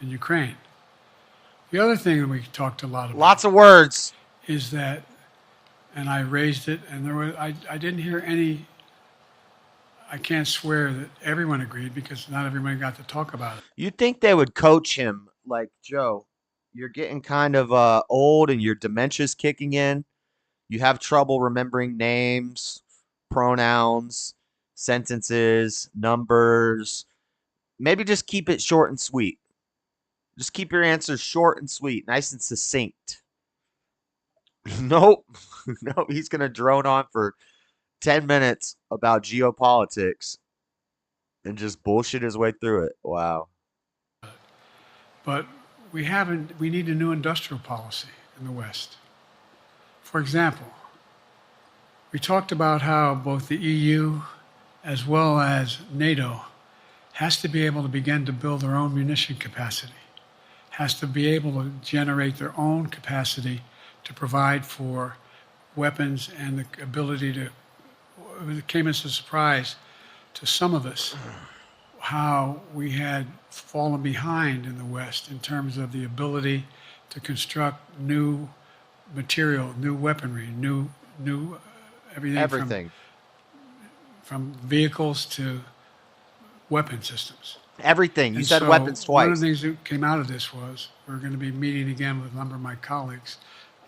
in Ukraine. The other thing that we talked a lot about, Lots of words, is that, and I raised it, and I didn't hear any. I can't swear that everyone agreed because not everyone got to talk about it. You'd think they would coach him like, Joe, you're getting kind of old and your dementia's kicking in. You have trouble remembering names, pronouns, sentences, numbers. Maybe just keep it short and sweet. Just keep your answers short and sweet, nice and succinct. Nope. Nope. He's going to drone on for 10 minutes about geopolitics and just bullshit his way through it. Wow. But we need a new industrial policy in the West. For example, we talked about how both the EU as well as NATO has to be able to begin to build their own munition capacity, has to be able to generate their own capacity to provide for weapons and the ability to. It came as a surprise to some of us how we had fallen behind in the West in terms of the ability to construct new material, new weaponry, new everything. From vehicles to weapon systems. Everything. You said weapons twice. One of the things that came out of this was we're going to be meeting again with a number of my colleagues,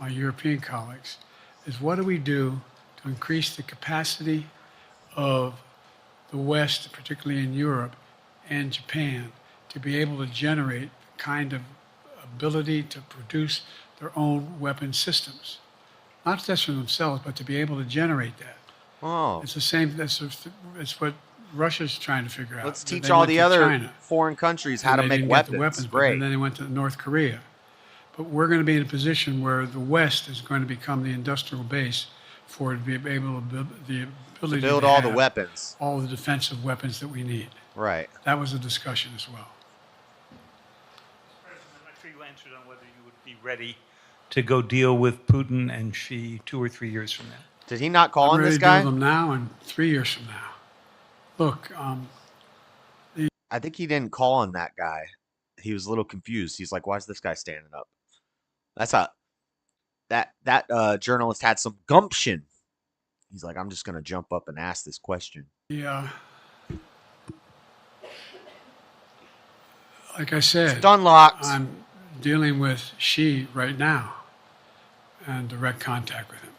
my European colleagues, is what do we do to increase the capacity of the West, particularly in Europe and Japan, to be able to generate the kind of ability to produce their own weapon systems. Not just for themselves, but to be able to generate that. Oh. It's the same, it's what Russia's trying to figure out. Let's teach all the other foreign countries how to make weapons. Great. And then they went to North Korea. But we're going to be in a position where the West is going to become the industrial base for it to be able to build the ability to build all the weapons, all the defensive weapons that we need. Right. That was a discussion as well. President, I'm not sure you answered on whether you would be ready to go deal with Putin and Xi 2 or 3 years from now. Did he not call on this guy? I'm ready to deal with them now and 3 years from now. Look, I think he didn't call on that guy. He was a little confused. He's like, "Why is this guy standing up?" That's that journalist had some gumption. He's like, "I'm just gonna jump up and ask this question." Yeah. Like I said, Dunlocked. I'm dealing with Xi right now and direct contact with him.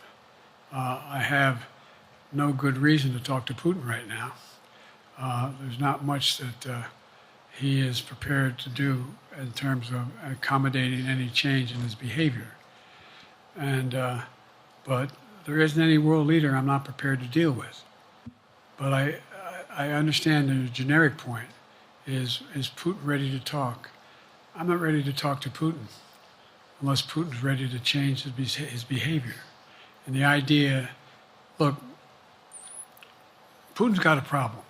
I have no good reason to talk to Putin right now. There's not much that he is prepared to do in terms of accommodating any change in his behavior. But there isn't any world leader I'm not prepared to deal with. But I understand the generic point is Putin ready to talk? I'm not ready to talk to Putin unless Putin's ready to change his behavior. And the idea, look, Putin's got a problem.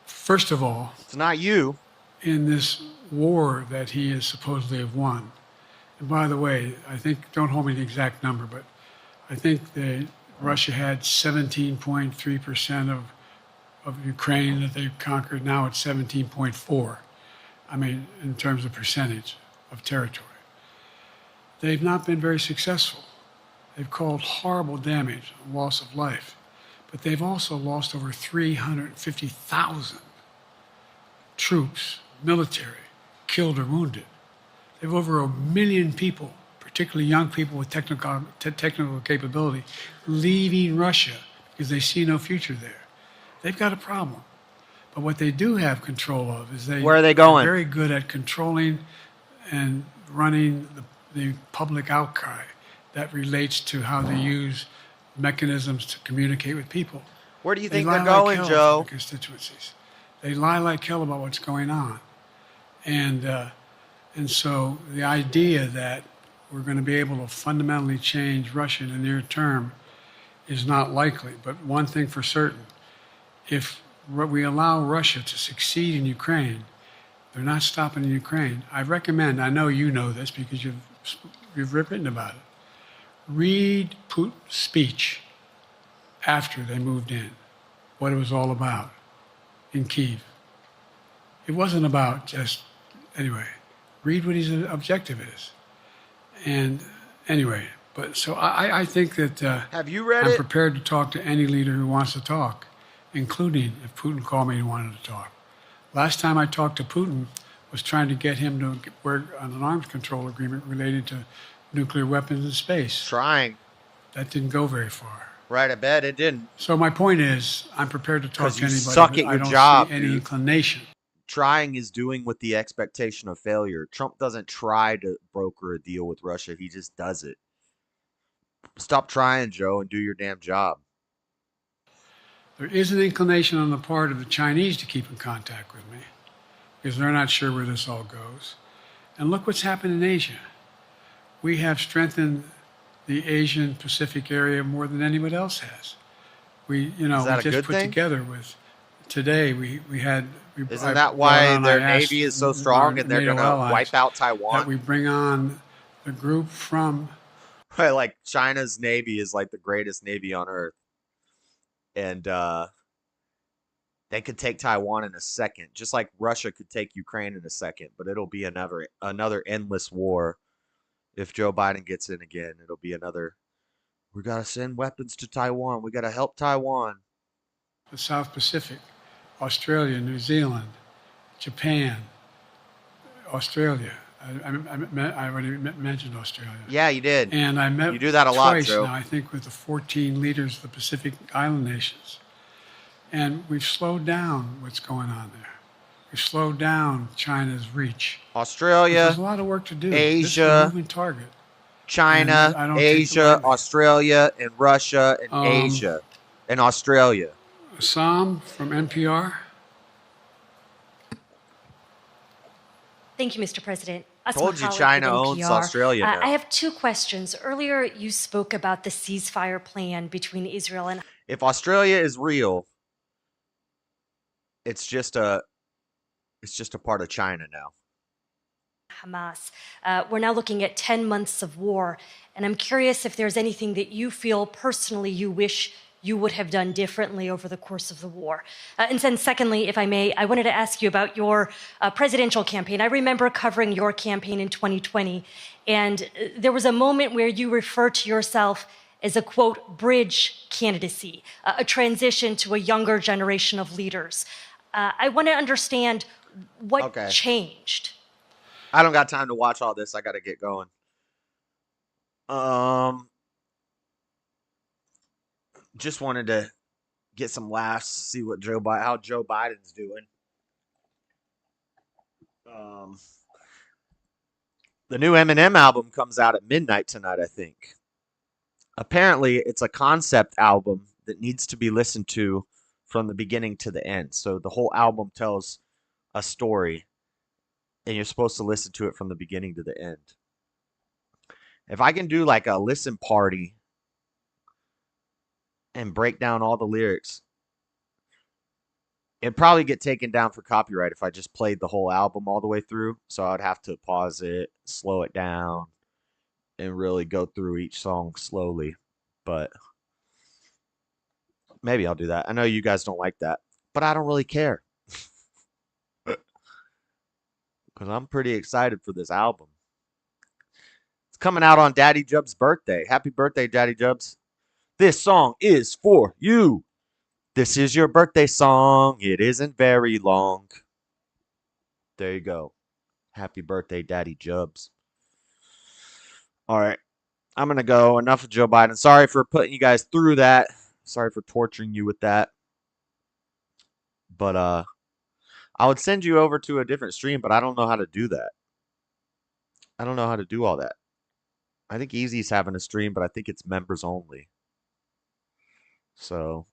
First of all, it's not you. In this war that he is supposedly have won. And by the way, I think, don't hold me to the exact number, but I think that Russia had 17.3% of Ukraine that they conquered. Now it's 17.4. I mean, in terms of percentage of territory. They've not been very successful. They've caused horrible damage, loss of life. But they've also lost over 350,000 troops, military, killed or wounded. They have over 1 million people, particularly young people with technical capability, leaving Russia because they see no future there. They've got a problem. But what they do have control of is where are they going? Very good at controlling and running the public outcry that relates to how they use mechanisms to communicate with people. Where do you They think lie they're like going, hell to Joe? their constituencies. They lie like hell about what's going on. And so the idea that we're going to be able to fundamentally change Russia in the near term is not likely. But one thing for certain, if we allow Russia to succeed in Ukraine, they're not stopping in Ukraine. I recommend, I know you know this because you've written about it, read Putin's speech after they moved in, what it was all about in Kyiv. It wasn't about just, anyway, read what his objective is. And anyway, but so I think that have you read I'm it? prepared to talk to any leader who wants to talk, including if Putin called me and wanted to talk. Last time I talked to Putin was trying to get him to work on an arms control agreement related to nuclear weapons in space. Trying. That didn't go very far. Right, I bet it didn't. So my point is, I'm prepared to talk to you anybody. suck at but your I don't job, see any dude. inclination. Trying is doing with the expectation of failure. Trump doesn't try to broker a deal with Russia. He just does it. Stop trying, Joe, and do your damn job. There is an inclination on the part of the Chinese to keep in contact with me because they're not sure where this all goes. And look what's happened in Asia. We have strengthened the Asian Pacific area more than anyone else has. We just put together with today. Isn't that why their navy is so strong and they're going to wipe out Taiwan? That we bring on the group from. Right, like China's navy is like the greatest navy on earth, and they could take Taiwan in a second, just like Russia could take Ukraine in a second. But it'll be another endless war. If Joe Biden gets in again, it'll be another. We gotta send weapons to Taiwan. We gotta help Taiwan. The South Pacific, Australia, New Zealand, Japan, Australia. I already mentioned Australia. Yeah, you did. And I met you do that a lot, twice Joe. now, I think, with the 14 leaders of the Pacific Island nations. And we've slowed down what's going on there. We've slowed down China's reach. Australia, there's a lot of work to do. Asia, this is a moving target. China, Asia, Australia, and Russia, and Asia, and Australia. Sam from NPR. Thank you, Mr. President. Told you China owns Australia now. I have two questions. Earlier, you spoke about the ceasefire plan between Israel and. If Australia is real, it's just a part of China now. Hamas. We're now looking at 10 months of war, and I'm curious if there's anything that you feel personally you wish you would have done differently over the course of the war. And then secondly, if I may, I wanted to ask you about your presidential campaign. I remember covering your campaign in 2020, and there was a moment where you referred to yourself as a, quote, bridge candidacy, a transition to a younger generation of leaders. I want to understand what changed. I don't got time to watch all this. I got to get going. Just wanted to get some laughs, see what how Joe Biden's doing. The new Eminem album comes out at midnight tonight, I think. Apparently, it's a concept album that needs to be listened to from the beginning to the end. So the whole album tells a story, and you're supposed to listen to it from the beginning to the end. If I can do like a listen party and break down all the lyrics, it'd probably get taken down for copyright if I just played the whole album all the way through. So I'd have to pause it, slow it down, and really go through each song slowly. But maybe I'll do that. I know you guys don't like that, but I don't really care. Because I'm pretty excited for this album. It's coming out on Daddy Jub's birthday. Happy birthday, Daddy Jubs. This song is for you. This is your birthday song. It isn't very long. There you go. Happy birthday, Daddy Jubs. All right. I'm going to go. Enough of Joe Biden. Sorry for putting you guys through that. Sorry for torturing you with that. But I would send you over to a different stream, but I don't know how to do that. I don't know how to do all that. I think Easy's having a stream, but I think it's members only. So,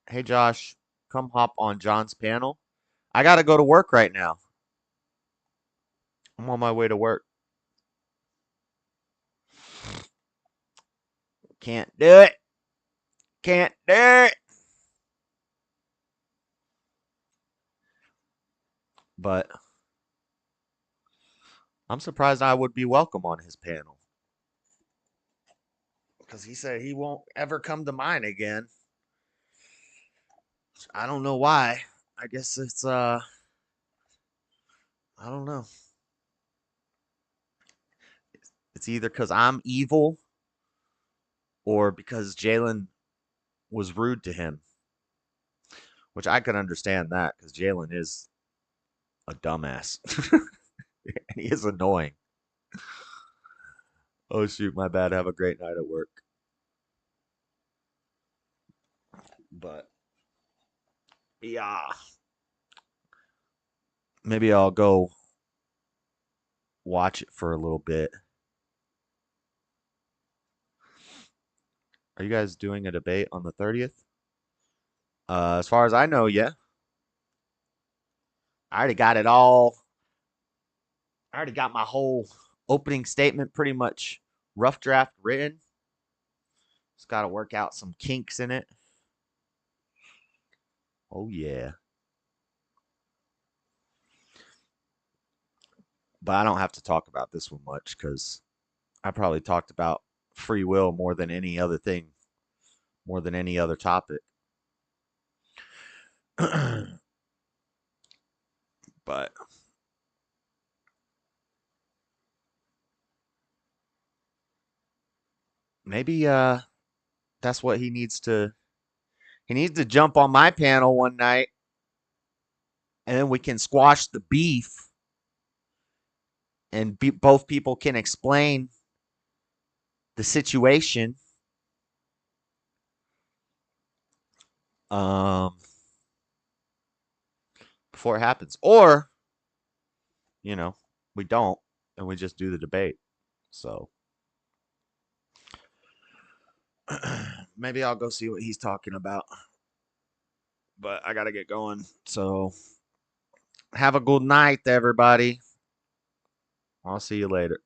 hey Josh, come hop on John's panel. I got to go to work right now. I'm on my way to work. Can't do it. Can't do it. But I'm surprised I would be welcome on his panel. Because he said he won't ever come to mine again. I don't know why. I guess it's I don't know. It's either because I'm evil or because Jalen was rude to him. Which I could understand that because Jalen is a dumbass. He is annoying. Oh shoot, my bad. Have a great night at work. But yeah. Maybe I'll go watch it for a little bit. Are you guys doing a debate on the 30th? As far as I know, yeah. I already got it all. I already got my whole opening statement pretty much rough draft written. Just got to work out some kinks in it. Oh, yeah. But I don't have to talk about this one much because I probably talked about free will more than any other thing, more than any other topic. But maybe that's what he needs to jump on my panel one night and then we can squash the beef and both people can explain the situation. Before it happens. Or, we don't and we just do the debate. So maybe I'll go see what he's talking about. But I got to get going. So have a good night, everybody. I'll see you later.